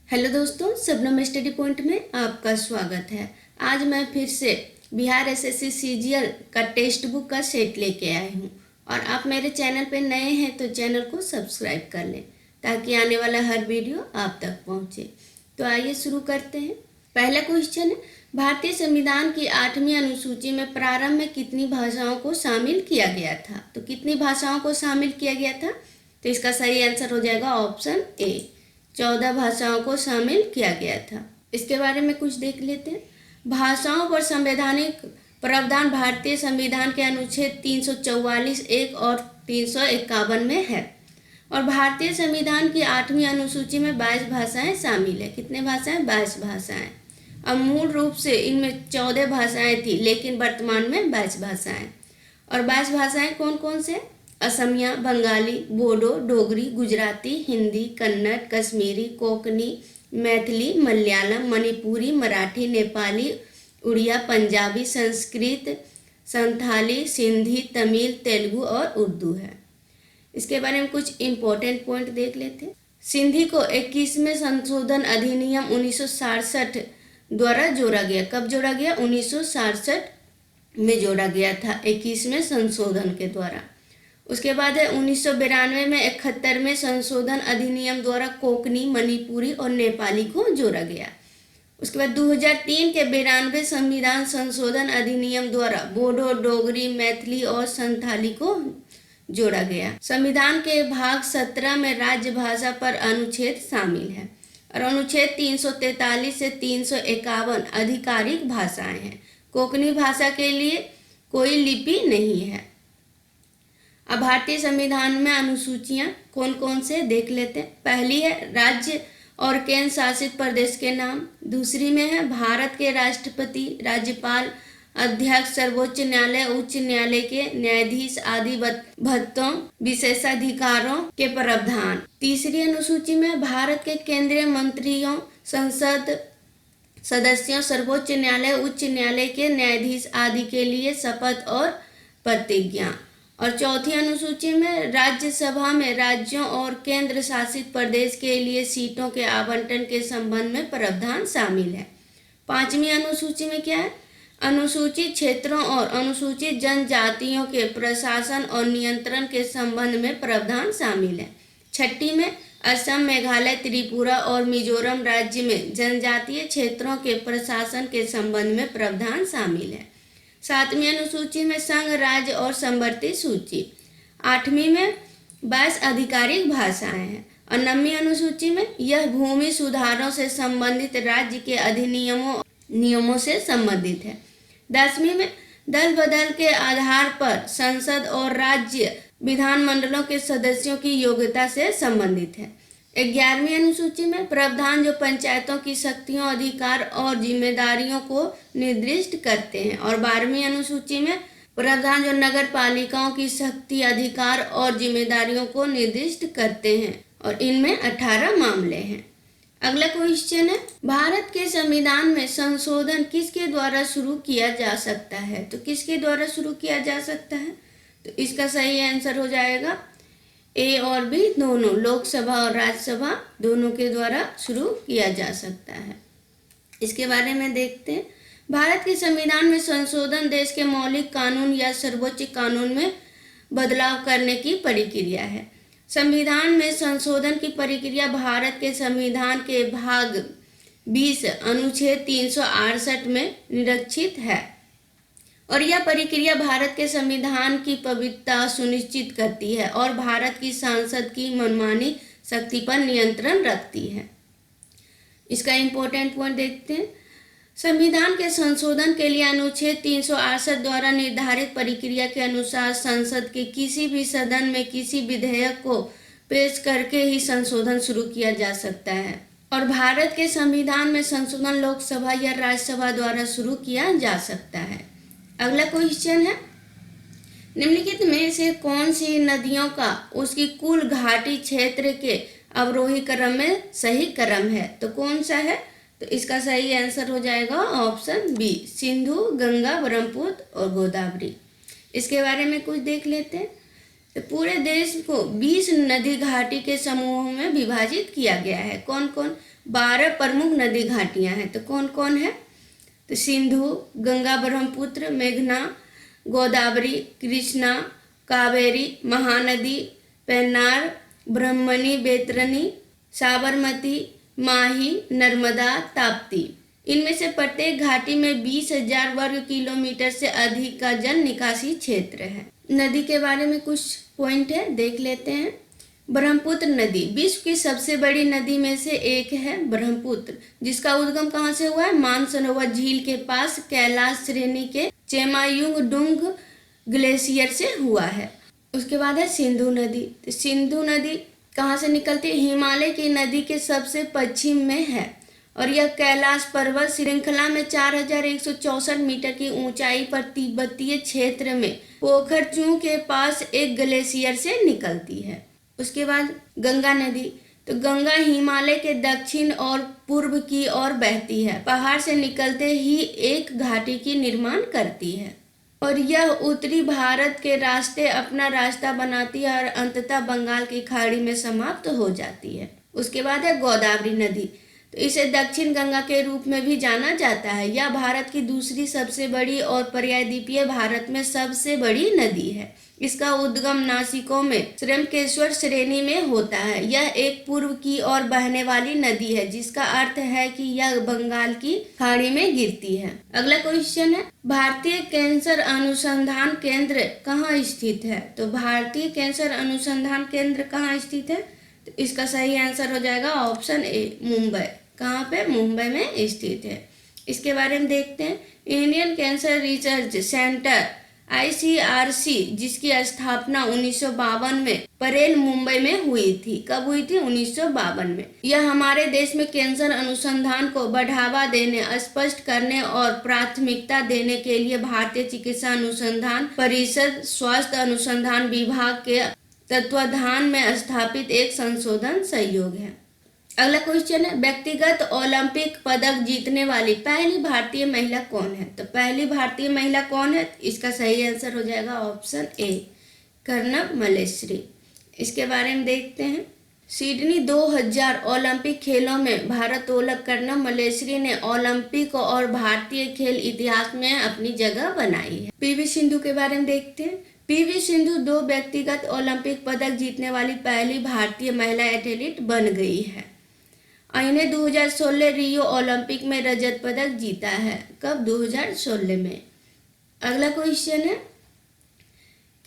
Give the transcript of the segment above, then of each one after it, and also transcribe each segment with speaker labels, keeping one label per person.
Speaker 1: Hello दोस्तों, Shabnam study point में आपका स्वागत है। आज मैं फिर से बिहार एसएससी सीजीएल का टेक्स्ट बुक का सेट लेके आई हूँ और आप मेरे चैनल पे नए हैं तो चैनल को सब्सक्राइब कर लें ताकि आने वाला हर वीडियो आप तक पहुँचे। तो आइए शुरू करते हैं। पहला क्वेश्चन है, भारतीय संविधान की 8वीं अनुसूची में प्रारंभ में कितनी भाषाओं को शामिल किया गया था? तो कितनी भाषाओं को शामिल किया गया था? तो इसका सही आंसर हो जाएगा ऑप्शन ए, 14 भाषाओं को शामिल किया गया था। इसके बारे में कुछ देख लेते हैं। भाषाओं पर संवैधानिक प्रावधान भारतीय संविधान के अनुच्छेद 344 एक और 351 में है और भारतीय संविधान की 8वीं अनुसूची में 22 भाषाएं शामिल है। कितने भाषाएं? 22 भाषाएं। अब मूल रूप से इनमें 14 भाषाएं थी, लेकिन वर्तमान में 22 भाषाएं। और 22 भाषाएं कौन कौन से? असमिया, बंगाली, बोडो, डोगरी, गुजराती, हिंदी, कन्नड़, कश्मीरी, कोंकणी, मैथिली, मलयालम, मणिपुरी, मराठी, नेपाली, उड़िया, पंजाबी, संस्कृत, संथाली, सिंधी, तमिल, तेलुगु और उर्दू है। इसके बारे में कुछ इम्पोर्टेंट पॉइंट देख लेते हैं। सिंधी को 21वें संशोधन अधिनियम 1967 द्वारा जोड़ा गया। कब जोड़ा गया? 1967 में जोड़ा गया था, 21वें संशोधन के द्वारा। उसके बाद है 1992 में 71वें संशोधन अधिनियम द्वारा कोंकणी, मणिपुरी और नेपाली को जोड़ा गया। उसके बाद 2003 के 92वें संविधान संशोधन अधिनियम द्वारा बोडो, डोगरी, मैथिली और संथाली को जोड़ा गया। संविधान के भाग 17 में राज्य भाषा पर अनुच्छेद शामिल है और अनुच्छेद 343 से 351 आधिकारिक भाषाएं हैं। कोंकणी भाषा के लिए कोई लिपि नहीं है। अब भारतीय संविधान में अनुसूचियां कौन कौन से देख लेते हैं। पहली है राज्य और केंद्र शासित प्रदेश के नाम। दूसरी में है भारत के राष्ट्रपति, राज्यपाल, अध्यक्ष, सर्वोच्च न्यायालय, उच्च न्यायालय के न्यायाधीश आदि भत्तों, विशेषाधिकारों के प्रावधान। तीसरी अनुसूची में भारत के केंद्रीय मंत्रियों, संसद सदस्यों, सर्वोच्च न्यायालय, उच्च न्यायालय के न्यायाधीश आदि के लिए शपथ और प्रतिज्ञा। और चौथी अनुसूची में राज्यसभा में राज्यों और केंद्र शासित प्रदेश के लिए सीटों के आवंटन के संबंध में प्रावधान शामिल है। पांचवी अनुसूची में क्या है? अनुसूचित क्षेत्रों और अनुसूचित जनजातियों के प्रशासन और नियंत्रण के संबंध में प्रावधान शामिल है। छठी में असम, मेघालय, त्रिपुरा और मिजोरम राज्य में जनजातीय क्षेत्रों के प्रशासन के संबंध में प्रावधान शामिल है। सातवीं अनुसूची में संघ, राज्य और संवर्ती सूची। आठवीं में 22 आधिकारिक भाषाएं हैं और 9वीं अनुसूची में यह भूमि सुधारों से संबंधित राज्य के अधिनियमों नियमों से संबंधित है। 10वीं में दल बदल के आधार पर संसद और राज्य विधानमंडलों के सदस्यों की योग्यता से संबंधित है। 11वीं अनुसूची में प्रावधान जो पंचायतों की शक्तियों, अधिकार और जिम्मेदारियों को निर्दिष्ट करते हैं। और 12वीं अनुसूची में प्रावधान जो नगर पालिकाओं की शक्ति, अधिकार और जिम्मेदारियों को निर्दिष्ट करते हैं और इनमें 18 मामले हैं। अगला क्वेश्चन है, भारत के संविधान में संशोधन किसके द्वारा शुरू किया जा सकता है? तो किसके द्वारा शुरू किया जा सकता है? तो इसका सही आंसर हो जाएगा ए और बी दोनों, लोकसभा और राज्यसभा दोनों के द्वारा शुरू किया जा सकता है। इसके बारे में देखते हैं। भारत के संविधान में संशोधन देश के मौलिक कानून या सर्वोच्च कानून में बदलाव करने की प्रक्रिया है। संविधान में संशोधन की प्रक्रिया भारत के संविधान के भाग 20 अनुच्छेद 368 में निरक्षित है और यह प्रक्रिया भारत के संविधान की पवित्रता सुनिश्चित करती है और भारत की संसद की मनमानी शक्ति पर नियंत्रण रखती है। इसका इम्पोर्टेंट पॉइंट देखते हैं। संविधान के संशोधन के लिए अनुच्छेद 368 द्वारा निर्धारित प्रक्रिया के अनुसार संसद के किसी भी सदन में किसी विधेयक को पेश करके ही संशोधन शुरू किया जा सकता है और भारत के संविधान में संशोधन लोकसभा या राज्यसभा द्वारा शुरू किया जा सकता है। अगला क्वेश्चन है, निम्नलिखित में से कौन सी नदियों का उसकी कुल घाटी क्षेत्र के अवरोही क्रम में सही क्रम है? तो कौन सा है? तो इसका सही आंसर हो जाएगा ऑप्शन बी, सिंधु, गंगा, ब्रह्मपुत्र और गोदावरी। इसके बारे में कुछ देख लेते हैं। तो पूरे देश को 20 नदी घाटी के समूहों में विभाजित किया गया है। कौन कौन? 12 प्रमुख नदी घाटियां हैं। तो कौन कौन है? तो सिंधु, गंगा, ब्रह्मपुत्र, मेघना, गोदावरी, कृष्णा, कावेरी, महानदी, पेन्नार, ब्रह्मणी, बैतरणी, साबरमती, माही, नर्मदा, ताप्ती। इनमें से प्रत्येक घाटी में 20,000 वर्ग किलोमीटर से अधिक का जल निकासी क्षेत्र है। नदी के बारे में कुछ पॉइंट है, देख लेते हैं। ब्रह्मपुत्र नदी विश्व की सबसे बड़ी नदी में से एक है ब्रह्मपुत्र, जिसका उद्गम कहाँ से हुआ है? मानसरोवर झील के पास कैलाश श्रेणी के चेमायुंगडुंग ग्लेशियर से हुआ है। उसके बाद है सिंधु नदी। तो सिंधु नदी कहाँ से निकलती है? हिमालय की नदी के सबसे पश्चिम में है और यह कैलाश पर्वत श्रृंखला में 4164 मीटर की ऊंचाई पर तिब्बतीय क्षेत्र में पोखरचू के पास एक ग्लेशियर से निकलती है। उसके बाद गंगा नदी। तो गंगा हिमालय के दक्षिण और पूर्व की ओर बहती है, पहाड़ से निकलते ही एक घाटी की निर्माण करती है और यह उत्तरी भारत के रास्ते अपना रास्ता बनाती है और अंततः बंगाल की खाड़ी में समाप्त हो जाती है। उसके बाद है गोदावरी नदी। तो इसे दक्षिण गंगा के रूप में भी जाना जाता है। यह भारत की दूसरी सबसे बड़ी और पर्यायद्वीपीय भारत में सबसे बड़ी नदी है। इसका उद्गम नासिकों में श्रमकेश्वर श्रेणी में होता है। यह एक पूर्व की ओर बहने वाली नदी है, जिसका अर्थ है कि यह बंगाल की खाड़ी में गिरती है। अगला क्वेश्चन है, भारतीय कैंसर अनुसंधान केंद्र कहाँ स्थित है? तो भारतीय कैंसर अनुसंधान केंद्र कहाँ स्थित है? तो इसका सही आंसर हो जाएगा ऑप्शन ए, मुंबई। कहाँ पे? मुंबई में स्थित है। इसके बारे में देखते हैं। Indian cancer research centre ICRC, जिसकी स्थापना 1952 में परेल, मुंबई में हुई थी। कब हुई थी? 1952 में। यह हमारे देश में कैंसर अनुसंधान को बढ़ावा देने, स्पष्ट करने और प्राथमिकता देने के लिए भारतीय चिकित्सा अनुसंधान परिषद, स्वास्थ्य अनुसंधान विभाग के तत्वाधान में स्थापित एक संशोधन सहयोग है। अगला क्वेश्चन है, व्यक्तिगत ओलंपिक पदक जीतने वाली पहली भारतीय महिला कौन है? तो पहली भारतीय महिला कौन है? इसका सही आंसर हो जाएगा ऑप्शन ए, कर्णम मल्लेश्वरी। इसके बारे में देखते हैं। सिडनी 2000 ओलंपिक खेलों में भारोत्तोलक कर्णम मल्लेश्वरी ने ओलंपिक और भारतीय खेल इतिहास में अपनी जगह बनाई है। PV सिंधु के बारे में देखते हैं। PV सिंधु 2 व्यक्तिगत ओलंपिक पदक जीतने वाली पहली भारतीय महिला एथलीट बन गई है। इन्हें 2016 रियो ओलंपिक में रजत पदक जीता है। कब? 2016 में। अगला क्वेश्चन है,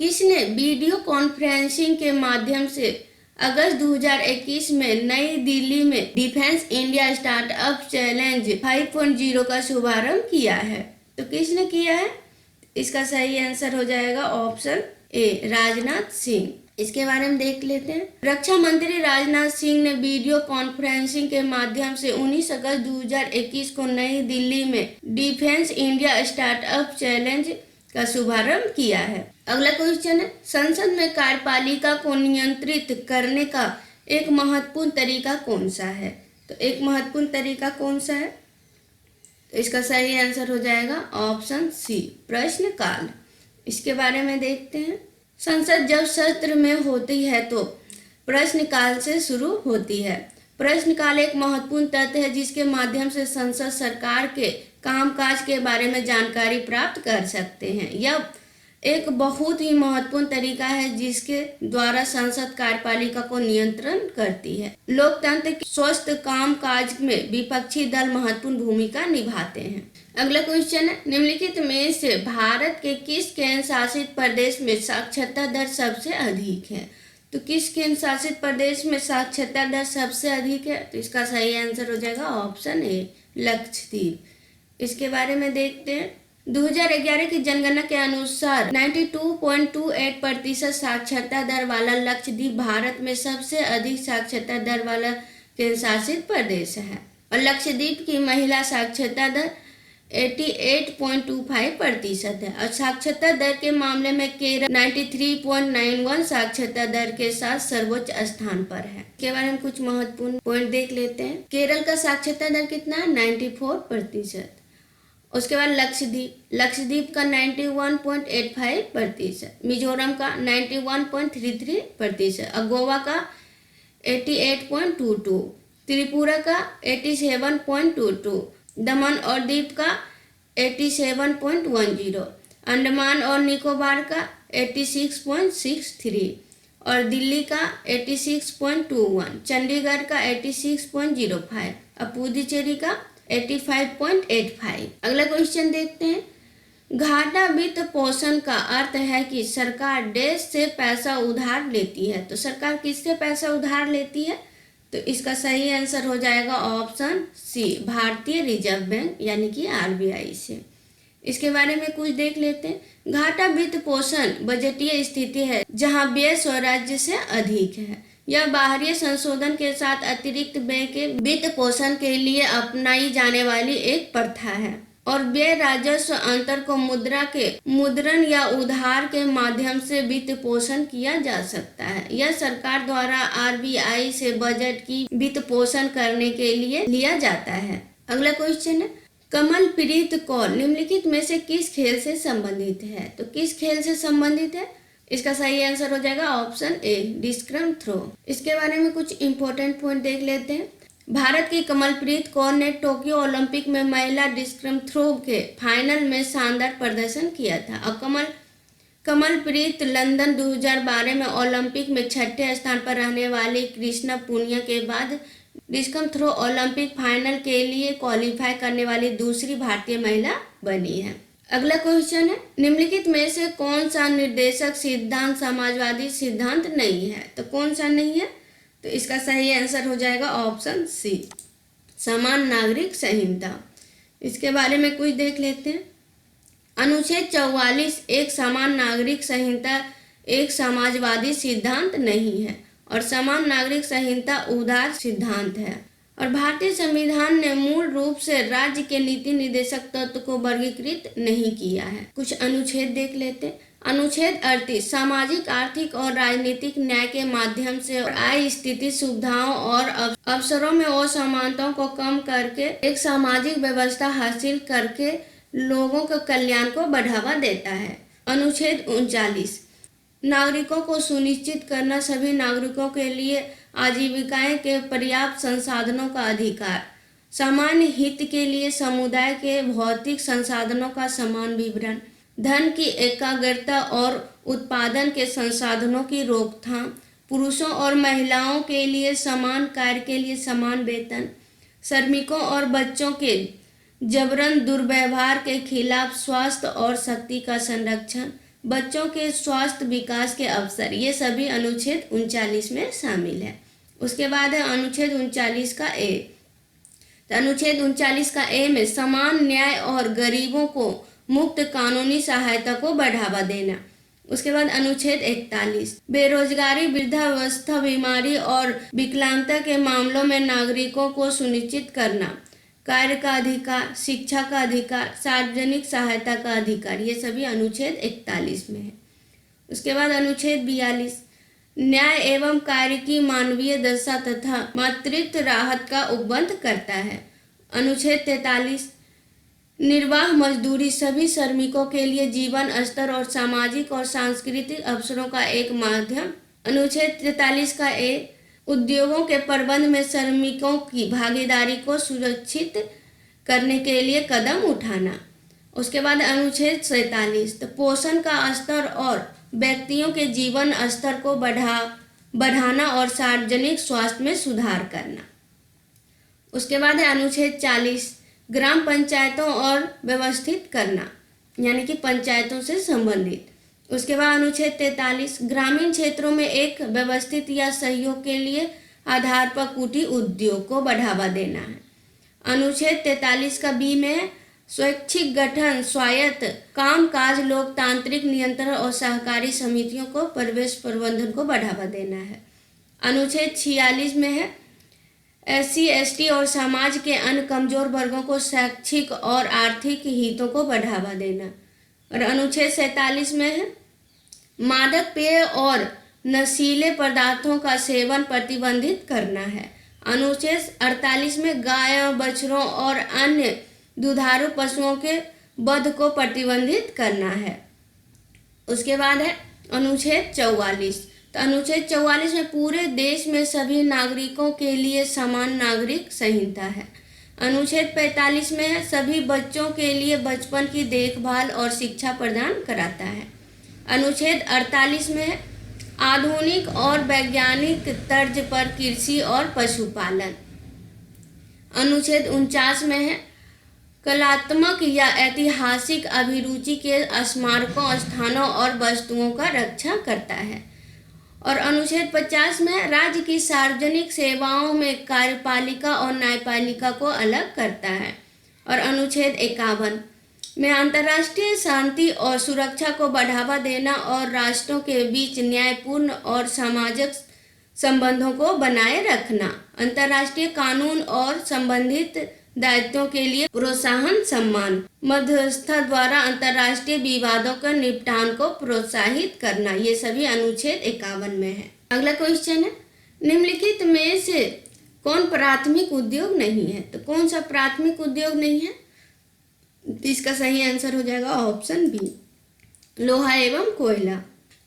Speaker 1: किसने वीडियो कॉन्फ्रेंसिंग के माध्यम से अगस्त 2021 में नई दिल्ली में डिफेंस इंडिया स्टार्टअप चैलेंज 5.0 का शुभारंभ किया है? तो किसने किया है? इसका सही आंसर हो जाएगा ऑप्शन ए, राजनाथ सिंह। इसके बारे में देख लेते हैं। रक्षा मंत्री राजनाथ सिंह ने वीडियो कॉन्फ्रेंसिंग के माध्यम से 19 अगस्त 2021 को नई दिल्ली में डिफेंस इंडिया स्टार्टअप चैलेंज का शुभारंभ किया है। अगला क्वेश्चन है, संसद में कार्यपालिका को नियंत्रित करने का एक महत्वपूर्ण तरीका कौन सा है? तो एक महत्वपूर्ण तरीका कौन सा है? तो इसका सही आंसर हो जाएगा ऑप्शन सी, प्रश्नकाल। इसके बारे में देखते हैं। संसद जब सत्र में होती है तो प्रश्नकाल से शुरू होती है। प्रश्नकाल एक महत्वपूर्ण तथ्य है जिसके माध्यम से संसद सरकार के कामकाज के बारे में जानकारी प्राप्त कर सकते हैं। यह एक बहुत ही महत्वपूर्ण तरीका है जिसके द्वारा संसद कार्यपालिका को नियंत्रण करती है। लोकतंत्र के स्वस्थ कामकाज में विपक्षी दल महत्वपूर्ण भूमिका निभाते हैं। अगला क्वेश्चन है, निम्नलिखित में से भारत के किस केंद्र शासित प्रदेश में साक्षरता दर सबसे अधिक है? तो किस केंद्र शासित प्रदेश में साक्षरता दर सबसे अधिक है? तो इसका सही आंसर हो जाएगा ऑप्शन ए, लक्षद्वीप। इसके बारे में देखते हैं। 2011 की जनगणना के अनुसार 92.28% साक्षरता दर वाला लक्षद्वीप भारत में सबसे अधिक साक्षरता दर वाला केंद्र शासित प्रदेश है और लक्षद्वीप की महिला साक्षरता दर 88.25% है और साक्षरता दर के मामले में केरल 93.91 साक्षरता दर के साथ सर्वोच्च स्थान पर है। के बारे में कुछ महत्वपूर्ण पॉइंट देख लेते हैं। केरल का साक्षरता दर कितना है? 94%। उसके बाद लक्षद्वीप का 91.85%, मिजोरम का 91.33% और गोवा का 88.22%। त्रिपुरा का 87.22, दमन और दीव का 87.10, अंडमान और निकोबार का 86.63 और दिल्ली का 86.21, चंडीगढ़ का 86.05 और पुदुचेरी का 85.85। अगला क्वेश्चन देखते हैं। घाटा वित्त पोषण का अर्थ है कि सरकार देश से पैसा उधार लेती है। तो सरकार किससे पैसा उधार लेती है? तो इसका सही आंसर हो जाएगा ऑप्शन सी, भारतीय रिजर्व बैंक यानी कि आरबीआई से। इसके बारे में कुछ देख लेते हैं। घाटा वित्त पोषण बजटीय स्थिति है जहां व्यय स्वराज्य से अधिक है। यह बाहरी संशोधन के साथ अतिरिक्त व्यय के वित्त पोषण के लिए अपनाई जाने वाली एक प्रथा है और व्यय राजस्व अंतर को मुद्रा के मुद्रण या उधार के माध्यम से वित्त पोषण किया जा सकता है। यह सरकार द्वारा आरबीआई से बजट की वित्त पोषण करने के लिए लिया जाता है। अगला क्वेश्चन है, कमलप्रीत कौर निम्नलिखित में से किस खेल से संबंधित है? तो किस खेल से संबंधित है? इसका सही आंसर हो जाएगा ऑप्शन ए, डिस्कस थ्रो। इसके बारे में कुछ इंपॉर्टेंट पॉइंट देख लेते हैं। भारत की कमलप्रीत कौर ने टोक्यो ओलंपिक में महिला डिस्कस थ्रो के फाइनल में शानदार प्रदर्शन किया था और कमलप्रीत लंदन 2012 में ओलंपिक में छठे स्थान पर रहने वाली कृष्णा पुनिया के बाद डिस्कस थ्रो ओलंपिक फाइनल के लिए क्वालिफाई करने वाली दूसरी भारतीय महिला बनी है। अगला क्वेश्चन है, निम्नलिखित में से कौन सा निर्देशक सिद्धांत समाजवादी सिद्धांत नहीं है? तो कौन सा नहीं है? तो इसका सही आंसर हो जाएगा ऑप्शन सी, समान नागरिक संहिता। इसके बारे में कुछ देख लेते हैं। अनुच्छेद 44 एक समान नागरिक संहिता एक समाजवादी सिद्धांत नहीं है और समान नागरिक संहिता उदार सिद्धांत है और भारतीय संविधान ने मूल रूप से राज्य के नीति निर्देशक तत्व को वर्गीकृत नहीं किया है। कुछ अनुच्छेद देख लेते हैं। अनुच्छेद 38 सामाजिक, आर्थिक और राजनीतिक न्याय के माध्यम से आय, स्थिति, सुविधाओं और अवसरों में असमानताओं को कम करके एक सामाजिक व्यवस्था हासिल करके लोगों के कल्याण को बढ़ावा देता है। अनुच्छेद 39 नागरिकों को सुनिश्चित करना सभी नागरिकों के लिए आजीविकाएं के पर्याप्त संसाधनों का अधिकार, सामान्य हित के लिए समुदाय के भौतिक संसाधनों का समान वितरण, धन की एकाग्रता और उत्पादन के संसाधनों की रोकथाम, पुरुषों और महिलाओं के लिए समान कार्य के लिए समान वेतन, श्रमिकों और बच्चों के जबरन दुर्व्यवहार के खिलाफ स्वास्थ्य और शक्ति का संरक्षण, बच्चों के स्वास्थ्य विकास के अवसर, ये सभी अनुच्छेद 39 में शामिल है। उसके बाद है अनुच्छेद 39 का ए। तो अनुच्छेद 39 का ए में समान न्याय और गरीबों को मुफ्त कानूनी सहायता को बढ़ावा देना। उसके बाद अनुच्छेद 41 बेरोजगारी, वृद्धावस्था, बीमारी और विकलांगता के मामलों में नागरिकों को सुनिश्चित करना, कार्य का अधिकार, शिक्षा का अधिकार, सार्वजनिक सहायता का अधिकार, ये सभी अनुच्छेद 41 में है। उसके बाद अनुच्छेद 42 न्याय एवं कार्य की मानवीय दशा तथा मातृत्व राहत का उपबंध करता है। अनुच्छेद 43 निर्वाह मजदूरी सभी श्रमिकों के लिए जीवन स्तर और सामाजिक और सांस्कृतिक अवसरों का एक माध्यम। अनुच्छेद 43 का ए उद्योगों के प्रबंध में श्रमिकों की भागीदारी को सुरक्षित करने के लिए कदम उठाना। उसके बाद अनुच्छेद 47 तो पोषण का स्तर और व्यक्तियों के जीवन स्तर को बढ़ाना और सार्वजनिक स्वास्थ्य में सुधार करना। उसके बाद है अनुच्छेद 40 ग्राम पंचायतों और व्यवस्थित करना, यानी कि पंचायतों से संबंधित। उसके बाद अनुच्छेद 43 ग्रामीण क्षेत्रों में एक व्यवस्थित या सहयोग के लिए आधार पर कुटीर उद्योग को बढ़ावा देना है। अनुच्छेद 43 का बी में स्वैच्छिक गठन, स्वायत्त कामकाज, लोकतांत्रिक नियंत्रण और सहकारी समितियों को प्रवेश प्रबंधन को बढ़ावा देना है। अनुच्छेद 46 में है SC ST और समाज के अन्य कमजोर वर्गों को शैक्षिक और आर्थिक हितों को बढ़ावा देना। और अनुच्छेद 47 में है मादक पेय और नशीले पदार्थों का सेवन प्रतिबंधित करना है। अनुच्छेद 48 में गाय, बछड़ों और अन्य दुधारू पशुओं के वध को प्रतिबंधित करना है। उसके बाद है अनुच्छेद 44 तो अनुच्छेद 44 में पूरे देश में सभी नागरिकों के लिए समान नागरिक संहिता है। अनुच्छेद 45 में है सभी बच्चों के लिए बचपन की देखभाल और शिक्षा प्रदान कराता है। अनुच्छेद 48 में है आधुनिक और वैज्ञानिक तर्ज पर कृषि और पशुपालन। अनुच्छेद 49 में है कलात्मक या ऐतिहासिक अभिरुचि के स्मारकों, स्थानों और वस्तुओं का रक्षा करता है। और अनुच्छेद 50 में राज्य की सार्वजनिक सेवाओं में कार्यपालिका और न्यायपालिका को अलग करता है। और अनुच्छेद 51 में अंतर्राष्ट्रीय शांति और सुरक्षा को बढ़ावा देना और राष्ट्रों के बीच न्यायपूर्ण और सामाजिक संबंधों को बनाए रखना, अंतर्राष्ट्रीय कानून और संबंधित दायित्वों के लिए प्रोत्साहन, सम्मान, मध्यस्थता द्वारा अंतर्राष्ट्रीय विवादों का निपटान को प्रोत्साहित करना, ये सभी अनुच्छेद 51 में है। अगला क्वेश्चन है निम्नलिखित में से कौन प्राथमिक उद्योग नहीं है? तो कौन सा प्राथमिक उद्योग नहीं है? इसका सही आंसर हो जाएगा ऑप्शन बी, लोहा एवं कोयला।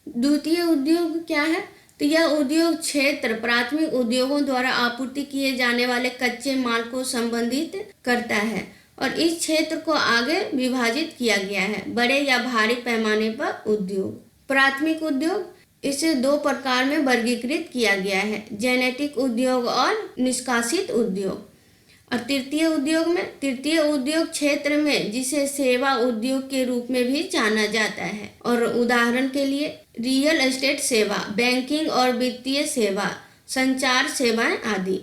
Speaker 1: द्वितीय उद्योग क्या है? तो यह उद्योग क्षेत्र प्राथमिक उद्योगों द्वारा आपूर्ति किए जाने वाले कच्चे माल को संबंधित करता है और इस क्षेत्र को आगे विभाजित किया गया है बड़े या भारी पैमाने पर उद्योग। प्राथमिक उद्योग इसे दो प्रकार में वर्गीकृत किया गया है, जेनेटिक उद्योग और निष्कासित उद्योग। और तृतीय उद्योग क्षेत्र में जिसे सेवा उद्योग के रूप में भी जाना जाता है, और उदाहरण के लिए रियल एस्टेट सेवा, बैंकिंग और वित्तीय सेवा, संचार सेवाएं आदि।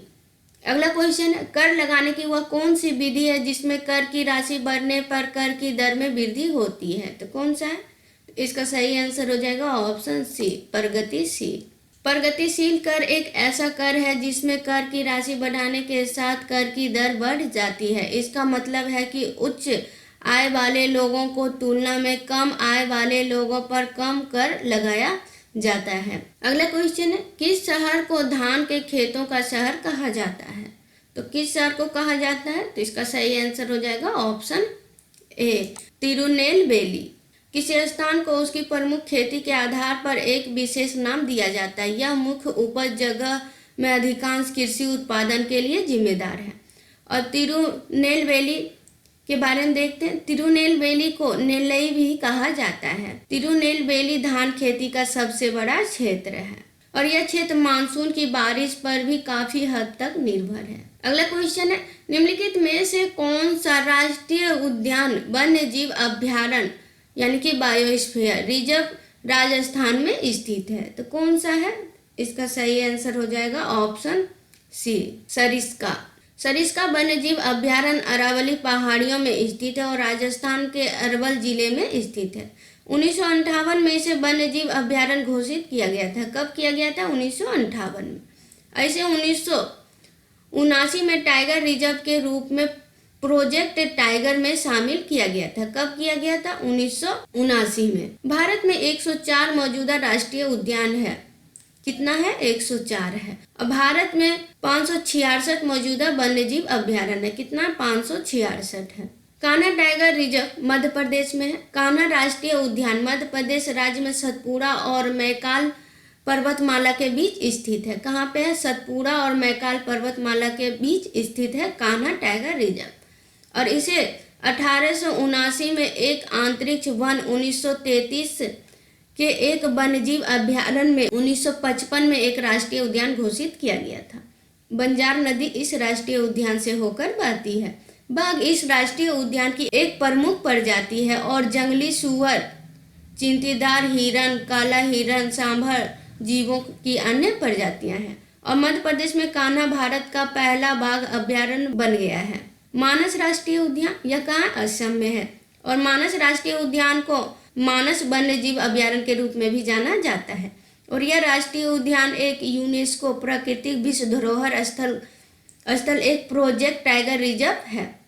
Speaker 1: अगला क्वेश्चन है कर लगाने की वह कौन सी विधि है जिसमें कर की राशि बढ़ने पर कर की दर में वृद्धि होती है? तो कौन सा है? इसका सही आंसर हो जाएगा ऑप्शन सी, प्रगतिशील। प्रगतिशील कर एक ऐसा कर है जिसमें कर की राशि बढ़ाने के साथ कर की दर बढ़ जाती है। इसका मतलब है कि उच्च आय वाले लोगों को तुलना में कम आय वाले लोगों पर कम कर लगाया जाता है। अगला क्वेश्चन है किस शहर को धान के खेतों का शहर कहा जाता है? तो किस शहर को कहा जाता है? तो इसका सही आंसर हो जाएगा ऑप्शन ए, तिरुनेलवेली। किसी स्थान को उसकी प्रमुख खेती के आधार पर एक विशेष नाम दिया जाता है। यह मुख्य उपज जगह में अधिकांश कृषि उत्पादन के लिए जिम्मेदार है। और तिरुनेलवेली के बारे में देखते हैं। तिरुनेलवेली को नेल्लई भी कहा जाता है। तिरुनेलवेली धान खेती का सबसे बड़ा क्षेत्र है और यह क्षेत्र मानसून की बारिश पर भी काफी हद तक निर्भर है। अगला क्वेश्चन है निम्नलिखित में से कौन सा राष्ट्रीय उद्यान वन्य जीव अभ्यारण्य यानी कि बायोस्फीयर रिजर्व राजस्थान में स्थित है? तो कौन सा है? इसका सही आंसर हो जाएगा ऑप्शन सी, सरिस्का। सरिस्का वन्यजीव अभ्यारण्य अरावली पहाड़ियों में स्थित है और राजस्थान के अरवल जिले में स्थित है। 1958 में इसे वन्यजीव अभ्यारण्य घोषित किया गया था। कब किया गया था? 1958 में। ऐसे 1979 में टाइगर रिजर्व के रूप में प्रोजेक्ट टाइगर में शामिल किया गया था। कब किया गया था? 1979 में। भारत में 104 मौजूदा राष्ट्रीय उद्यान है। कितना है? 104 है। और भारत में 566 मौजूदा वन्यजीव अभ्यारण्य है। कितना? 566 है। कान्हा टाइगर रिजर्व मध्य प्रदेश में है। कान्हा राष्ट्रीय उद्यान मध्य प्रदेश राज्य में सतपुड़ा और मैकाल पर्वतमाला के बीच स्थित है। कहाँ पे है? सतपुड़ा और मैकाल पर्वतमाला के बीच स्थित है कान्हा टाइगर रिजर्व। और इसे 1879 में एक अंतरिक्ष वन, 1933 के एक वन्यजीव अभ्यारण्य में 1955 में एक राष्ट्रीय उद्यान घोषित किया गया था। बंजार नदी इस राष्ट्रीय उद्यान से होकर बहती है। बाघ इस राष्ट्रीय उद्यान की एक प्रमुख प्रजाति है और जंगली सूअर, चिंटीदार हिरण, काला हिरण, सांभर जीवों की अन्य प्रजातियां हैं। और मध्य प्रदेश में कान्हा भारत का पहला बाघ अभ्यारण्य बन गया है। मानस राष्ट्रीय उद्यान यह कहाँ? असम में है। और मानस राष्ट्रीय उद्यान को मानस वन्यजीव अभ्यारण्य के रूप में भी जाना जाता है। और यह राष्ट्रीय उद्यान एक यूनेस्को प्राकृतिक विश्व धरोहर स्थल एक प्रोजेक्ट टाइगर रिजर्व है।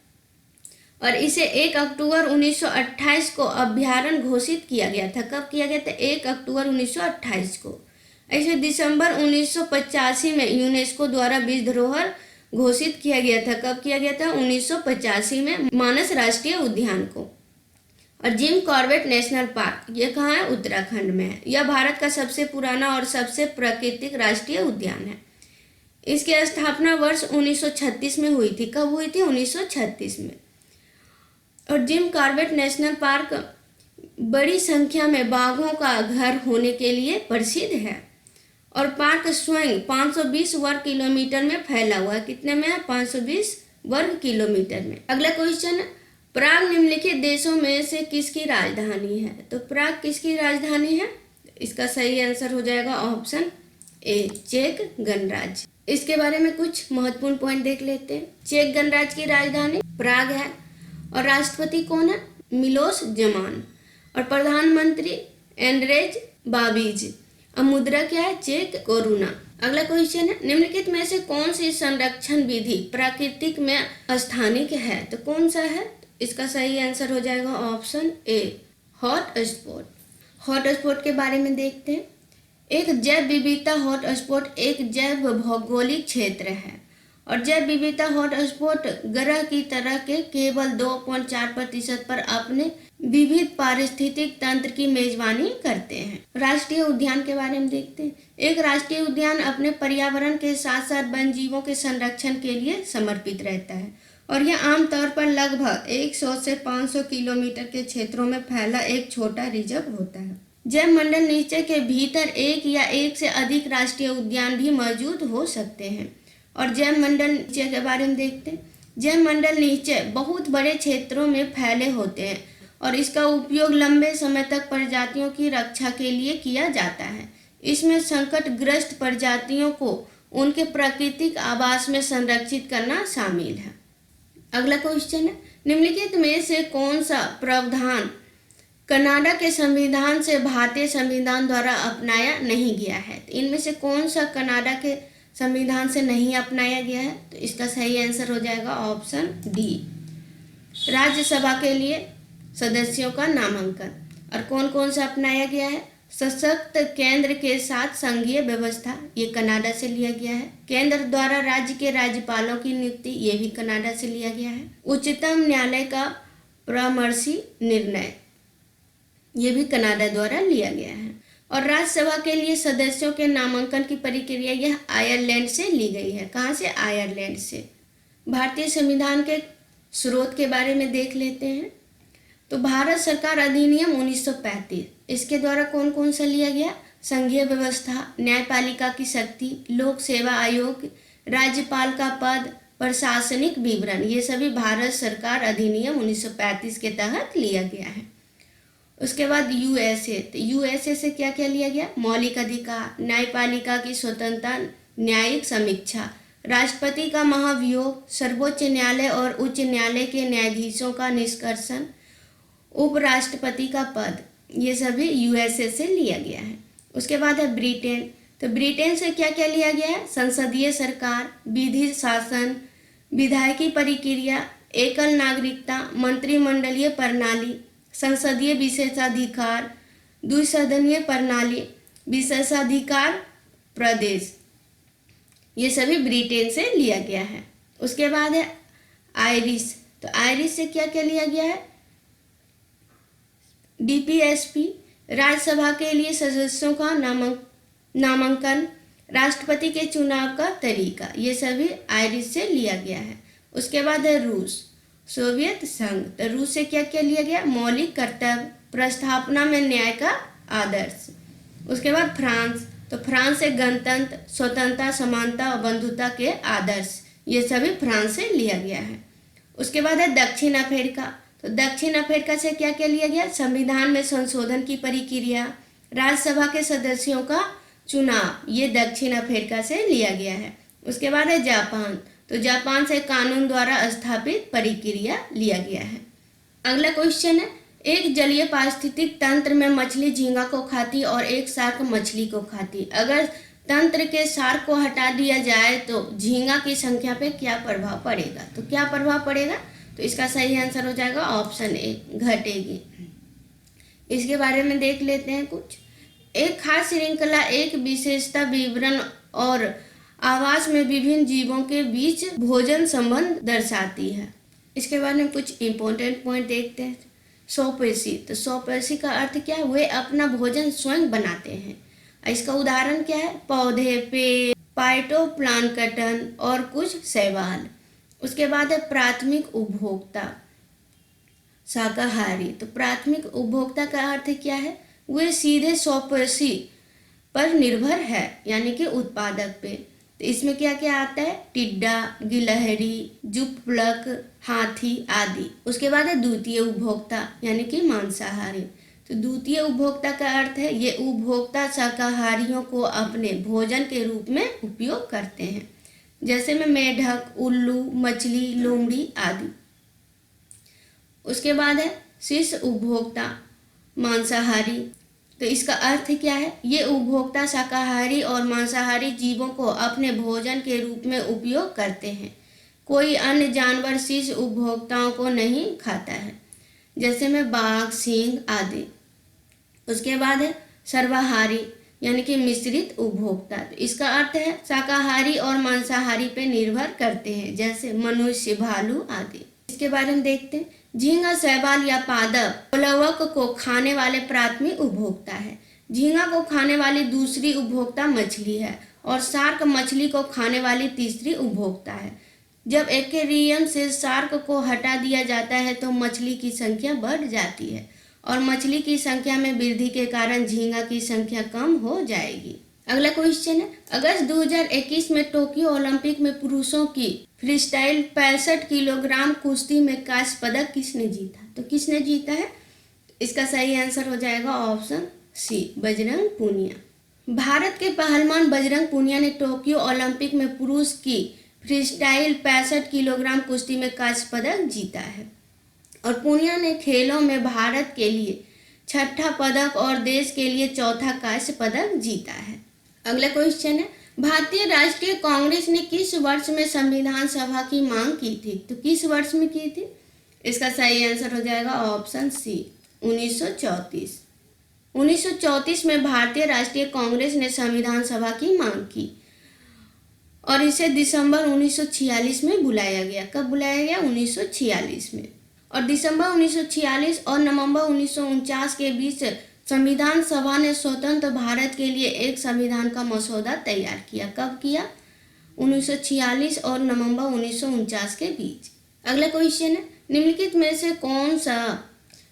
Speaker 1: और इसे 1 अक्टूबर 1928 को अभ्यारण्य घोषित किया गया था। कब किया गया था? 1 अक्टूबर 1928 को। ऐसे दिसंबर 1985 में यूनेस्को द्वारा विश्व धरोहर घोषित किया गया था। कब किया गया था? 1985 में मानस राष्ट्रीय उद्यान को। और जिम कॉर्बेट नेशनल पार्क ये कहाँ है? उत्तराखंड में है। यह भारत का सबसे पुराना और सबसे प्राकृतिक राष्ट्रीय उद्यान है। इसकी स्थापना वर्ष 1936 में हुई थी। कब हुई थी? 1936 में। और जिम कॉर्बेट नेशनल पार्क बड़ी संख्या में बाघों का घर होने के लिए प्रसिद्ध है और पार्क स्वयं 520 वर्ग किलोमीटर में फैला हुआ है। कितने में है? 520 वर्ग किलोमीटर में। अगला क्वेश्चन है, प्राग निम्नलिखित देशों में से किसकी राजधानी है? तो प्राग किसकी राजधानी है? इसका सही आंसर हो जाएगा ऑप्शन ए, चेक गणराज्य। इसके बारे में कुछ महत्वपूर्ण पॉइंट देख लेते हैं। चेक गणराज्य की राजधानी प्राग है और राष्ट्रपति कौन है? मिलोस जमान और प्रधानमंत्री एंड्रेज बाबीज। अब मुद्रा क्या है? Check corona. अगला क्वेश्चन है, निम्नलिखित में से कौन सी संरक्षण विधि प्राकृतिक में स्थानिक है? तो कौन सा है? इसका सही आंसर हो जाएगा option A, hot spot. Hot spot के बारे में देखते हैं। एक जैव विविधता हॉट स्पॉट एक जैव भौगोलिक क्षेत्र है और जैव विविधता हॉट स्पॉट ग्रह की तरह के केवल 2.4% पर अपने विविध पारिस्थितिक तंत्र की मेजबानी करते हैं। राष्ट्रीय उद्यान के बारे में देखते हैं। एक राष्ट्रीय उद्यान अपने पर्यावरण के साथ साथ वन जीवों के संरक्षण के लिए समर्पित रहता है और यह आमतौर पर लगभग 100 से 500 किलोमीटर के क्षेत्रों में फैला एक छोटा रिजर्व होता है। जैव मंडल नीचे के भीतर एक या एक से अधिक राष्ट्रीय उद्यान भी मौजूद हो सकते हैं। और जैव मंडल नीचे के बारे में देखते हैं। जैव मंडल नीचे बहुत बड़े क्षेत्रों में फैले होते हैं और इसका उपयोग लंबे समय तक प्रजातियों की रक्षा के लिए किया जाता है। इसमें संकटग्रस्त प्रजातियों को उनके प्राकृतिक आवास में संरक्षित करना शामिल है। अगला क्वेश्चन है, निम्नलिखित में से कौन सा प्रावधान कनाडा के संविधान से भारतीय संविधान द्वारा अपनाया नहीं गया है? तो इनमें से कौन सा कनाडा के संविधान से नहीं अपनाया गया है? तो इसका सही आंसर हो जाएगा ऑप्शन डी, राज्यसभा के लिए सदस्यों का नामांकन। और कौन कौन सा अपनाया गया है? सशक्त केंद्र के साथ संघीय व्यवस्था, ये कनाडा से लिया गया है। केंद्र द्वारा राज्य के राज्यपालों की नियुक्ति, ये भी कनाडा से लिया गया है। उच्चतम न्यायालय का परामर्शी निर्णय, ये भी कनाडा द्वारा लिया गया है। और राज्यसभा के लिए सदस्यों के नामांकन की प्रक्रिया यह आयरलैंड से ली गई है। कहाँ से? आयरलैंड से। भारतीय संविधान के स्रोत के बारे में देख लेते हैं। तो भारत सरकार अधिनियम 1935, इसके द्वारा कौन कौन सा लिया गया? संघीय व्यवस्था, न्यायपालिका की शक्ति, लोक सेवा आयोग, राज्यपाल का पद, प्रशासनिक विवरण, ये सभी भारत सरकार अधिनियम 1935 के तहत लिया गया है। उसके बाद यूएसए, तो यूएसए से क्या क्या लिया गया? मौलिक अधिकार, न्यायपालिका की स्वतंत्रता, न्यायिक समीक्षा, राष्ट्रपति का महाभियोग, सर्वोच्च न्यायालय और उच्च न्यायालय के न्यायाधीशों का निष्कर्षण, उपराष्ट्रपति का पद, ये सभी यूएसए से लिया गया है। उसके बाद है ब्रिटेन, तो ब्रिटेन से क्या क्या लिया गया है? संसदीय सरकार, विधि शासन, विधायकी प्रक्रिया, एकल नागरिकता, मंत्रिमंडलीय प्रणाली, संसदीय विशेषाधिकार, द्विसदनीय प्रणाली, विशेषाधिकार प्रदेश, ये सभी ब्रिटेन से लिया गया है। उसके बाद है आयरिश, तो आयरिश से क्या क्या लिया गया है? डीपीएसपी, राज्यसभा के लिए सदस्यों का नामांकन, राष्ट्रपति के चुनाव का तरीका, ये सभी आयरिश से लिया गया है। उसके बाद है रूस, सोवियत संघ, तो रूस से क्या क्या लिया गया? मौलिक कर्तव्य, प्रस्थापना में न्याय का आदर्श। उसके बाद फ्रांस, तो फ्रांस से गणतंत्र, स्वतंत्रता, समानता और बंधुता के आदर्श, ये सभी फ्रांस से लिया गया है। उसके बाद है दक्षिण अफ्रीका, तो दक्षिण अफ्रीका से क्या क्या लिया गया? संविधान में संशोधन की प्रक्रिया, राज्यसभा के सदस्यों का चुनाव, ये दक्षिण अफ्रीका से लिया गया है। उसके बाद है जापान, तो जापान से कानून द्वारा स्थापित प्रक्रिया लिया गया है। अगला क्वेश्चन है, एक जलीय पारिस्थितिक तंत्र में मछली झींगा को खाती और एक शार्क मछली को खाती। अगर तंत्र के शार्क को हटा दिया जाए तो झींगा की संख्या पे क्या प्रभाव पड़ेगा? तो क्या प्रभाव पड़ेगा? तो इसका सही आंसर हो जाएगा ऑप्शन ए, घटेगी। इसके बारे में देख लेते हैं कुछ। एक खास श्रृंखला एक विशेषता विवरण और आवास में विभिन्न जीवों के बीच भोजन संबंध दर्शाती है। इसके बारे में कुछ इंपॉर्टेंट पॉइंट देखते हैं। स्वपेशी। तो स्वपेशी का अर्थ क्या है? वे अपना भोजन स्वयं बनाते हैं। इसका उदाहरण क्या है? पौधे, पेड़, फाइटोप्लैंक्टन और कुछ शैवाल। उसके बाद है प्राथमिक उपभोक्ता, शाकाहारी। तो प्राथमिक उपभोक्ता का अर्थ क्या है? वे सीधे स्वपेशी पर निर्भर है, यानी कि उत्पादक पे। तो इसमें क्या क्या आता है? टिड्डा, गिलहरी, जुगफलक, हाथी आदि। उसके बाद है द्वितीय उपभोक्ता, यानी कि मांसाहारी। तो द्वितीय उपभोक्ता का अर्थ है ये उपभोक्ता शाकाहारियों को अपने भोजन के रूप में उपयोग करते हैं, जैसे में मेढक, उल्लू, मछली, लोमड़ी आदि। उसके बाद है शीर्ष उपभोक्ता, मांसाहारी। तो इसका अर्थ क्या है? ये उपभोक्ता शाकाहारी और मांसाहारी जीवों को अपने भोजन के रूप में उपयोग करते हैं। कोई अन्य जानवर शीर्ष उपभोक्ताओं को नहीं खाता है, जैसे में बाघ, सिंह आदि। उसके बाद है सर्वाहारी, यानी कि मिश्रित उपभोक्ता। तो इसका अर्थ है शाकाहारी और मांसाहारी पे निर्भर करते हैं, जैसे मनुष्य, भालू आदि। इसके बारे में देखते हैं। झींगा, शैवाल या पादप प्लवक को खाने वाले प्राथमिक उपभोक्ता है। झींगा को खाने वाली दूसरी उपभोक्ता मछली है और शार्क मछली को खाने वाली तीसरी उपभोक्ता है। जब एक्वेरियम से शार्क को हटा दिया जाता है तो मछली की संख्या बढ़ जाती है और मछली की संख्या में वृद्धि के कारण झींगा की संख्या कम हो जाएगी। अगला क्वेश्चन है, अगस्त 2021 में टोक्यो ओलंपिक में पुरुषों की फ्रीस्टाइल 65 किलोग्राम कुश्ती में कांस्य पदक किसने जीता? तो किसने जीता है? इसका सही आंसर हो जाएगा ऑप्शन सी, बजरंग पूनिया। भारत के पहलवान बजरंग पूनिया ने टोक्यो ओलंपिक में पुरुष की फ्रीस्टाइल 65 किलोग्राम कुश्ती में कांस्य पदक जीता है और पूनिया ने खेलों में भारत के लिए 6ठा पदक और देश के लिए 4था कांस्य पदक जीता है। अगला क्वेश्चन है, भारतीय राष्ट्रीय कांग्रेस ने किस वर्ष में संविधान सभा की मांग की थी? तो किस वर्ष में की थी? इसका सही आंसर हो जाएगा ऑप्शन सी, 1934। 1934 में भारतीय राष्ट्रीय कांग्रेस ने संविधान सभा की मांग की और इसे दिसंबर 1946 में बुलाया गया। कब बुलाया गया? 1946 में। और दिसंबर 1946 और नवंबर 1949 के बीच संविधान सभा ने स्वतंत्र भारत के लिए एक संविधान का मसौदा तैयार किया। कब किया? 1946 और नवंबर 1949 के बीच। अगला क्वेश्चन है, निम्नलिखित में से कौन सा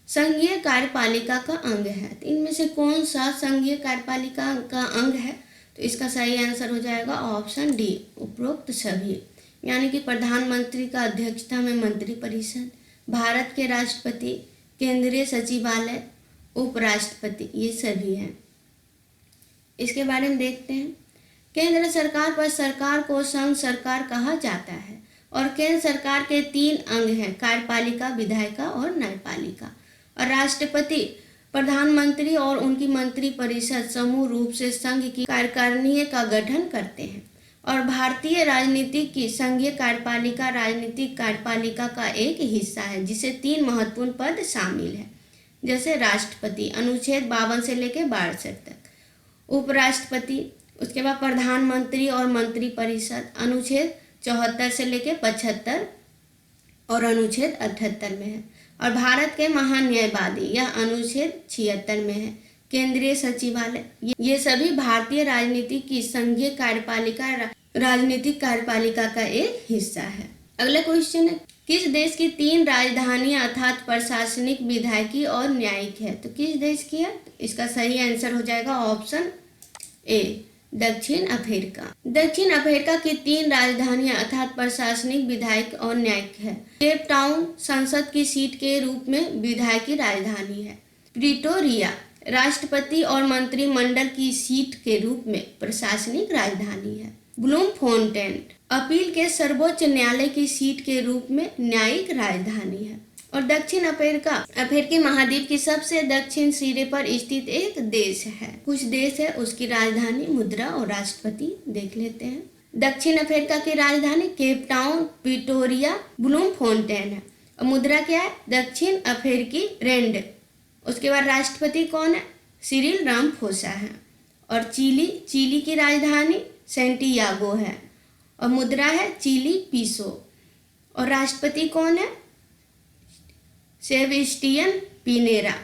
Speaker 1: संघीय कार्यपालिका का अंग है? तो इनमें से कौन सा संघीय कार्यपालिका का अंग है? तो इसका सही आंसर हो जाएगा ऑप्शन डी, उपरोक्त सभी। यानी कि प्रधानमंत्री का अध्यक्षता में मंत्रिपरिषद, भारत के राष्ट्रपति, केंद्रीय सचिवालय, उपराष्ट्रपति, ये सभी हैं। इसके बारे में देखते हैं। केंद्र सरकार पर सरकार को संघ सरकार कहा जाता है और केंद्र सरकार के 3 अंग हैं, कार्यपालिका, विधायिका और न्यायपालिका। और राष्ट्रपति, प्रधानमंत्री और उनकी मंत्रिपरिषद समूह रूप से संघ की कार्यकारिणी का गठन करते हैं। और भारतीय राजनीति की संघीय कार्यपालिका राजनीतिक कार्यपालिका का एक हिस्सा है, जिसे 3 महत्वपूर्ण पद शामिल है, जैसे राष्ट्रपति अनुच्छेद 52 से लेकर 62 तक, उपराष्ट्रपति, उसके बाद प्रधानमंत्री और मंत्रिपरिषद अनुच्छेद 74 से लेकर 75 और अनुच्छेद 78 में है। और भारत के महान्यायवादी यह अनुच्छेद 76 में है। केंद्रीय सचिवालय, ये सभी भारतीय राजनीति की संघीय कार्यपालिका राजनीतिक कार्यपालिका का एक हिस्सा है। अगला क्वेश्चन है, किस देश की 3 राजधानियां अर्थात प्रशासनिक, विधायिकी और न्यायिक है? तो किस देश की है? इसका सही आंसर हो जाएगा ऑप्शन ए, दक्षिण अफ्रीका। दक्षिण अफ्रीका की 3 राजधानियां अर्थात प्रशासनिक, विधायिक और न्यायिक है। केप टाउन संसद की सीट के रूप में विधायिकी राजधानी है। प्रिटोरिया राष्ट्रपति और मंत्रिमंडल की सीट के रूप में प्रशासनिक राजधानी है। ब्लूमफोंटेन अपील के सर्वोच्च न्यायालय की सीट के रूप में न्यायिक राजधानी है। और दक्षिण अफ्रीका अफ्रीकी महाद्वीप की सबसे दक्षिण सिरे पर स्थित एक देश है। कुछ देश है उसकी राजधानी, मुद्रा और राष्ट्रपति देख लेते हैं। दक्षिण अफ्रीका की राजधानी केप टाउन, प्रिटोरिया, ब्लूमफोंटेन है। और मुद्रा क्या है? दक्षिण अफ्रीकी रैंड। उसके बाद राष्ट्रपति कौन है? सिरिल रामाफोसा है। और चिली की राजधानी सैंटियागो है और मुद्रा है चिली पीसो। और राष्ट्रपति कौन है? Sebastian Pinera.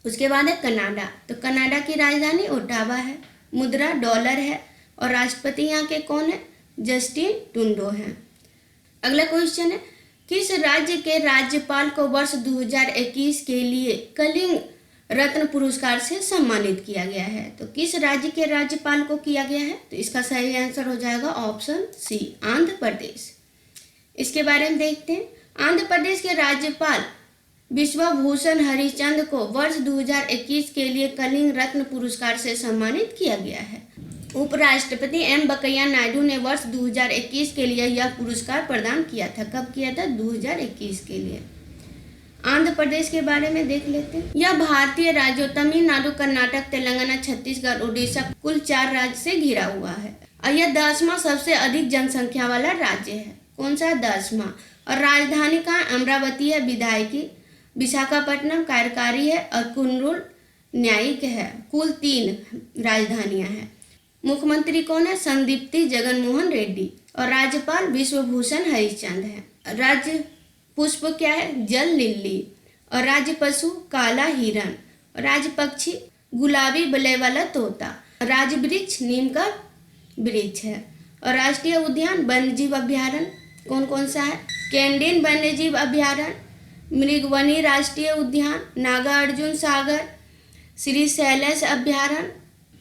Speaker 1: उसके बाद है कनाडा, तो कनाडा की राजधानी ओटावा है, मुद्रा डॉलर है और राष्ट्रपति यहाँ के कौन है? जस्टिन ट्रूडो हैं। अगला क्वेश्चन है, किस राज्य के राज्यपाल को वर्ष 2021 के लिए कलिंग रत्न पुरस्कार से सम्मानित किया गया है? तो किस राज्य के राज्यपाल को किया गया है? तो इसका सही आंसर हो जाएगा ऑप्शन सी, आंध्र प्रदेश। इसके बारे में देखते हैं। आंध्र प्रदेश के राज्यपाल विश्वभूषण हरिचंद को वर्ष 2021 के लिए कलिंग रत्न पुरस्कार से सम्मानित किया गया है। उपराष्ट्रपति एम वेंकैया नायडू ने वर्ष 2021 के लिए यह पुरस्कार प्रदान किया था। कब किया था? 2021 के लिए। आंध्र प्रदेश के बारे में देख लेते हैं। यह भारतीय राज्यों तमिलनाडु, कर्नाटक, तेलंगाना, छत्तीसगढ़, उड़ीसा कुल 4 राज्य से घिरा हुआ है और यह 10वां सबसे अधिक जनसंख्या वाला राज्य है। कौन सा? 10वां। और राजधानी का अमरावती है, विधायकी विशाखापट्टनम कार्यकारी है और कुर्नूल न्यायिक है। कुल 3 राजधानियां हैं। मुख्यमंत्री कौन है? संदीप्ति जगनमोहन रेड्डी और राज्यपाल विश्वभूषण हरिचंद है। राज्य पुष्प क्या है? जल लिली और राज्य पशु काला हिरण और राज्य पक्षी गुलाबी बलय वाला तोता। राज्य वृक्ष नीम का वृक्ष है और राष्ट्रीय उद्यान वन्यजीव अभ्यारण्य कौन कौन सा है? कैंडिन वन्यजीव अभ्यारण्य, मृगवनी राष्ट्रीय उद्यान, नागार्जुन सागर, श्री शैलेश अभ्यारण्य,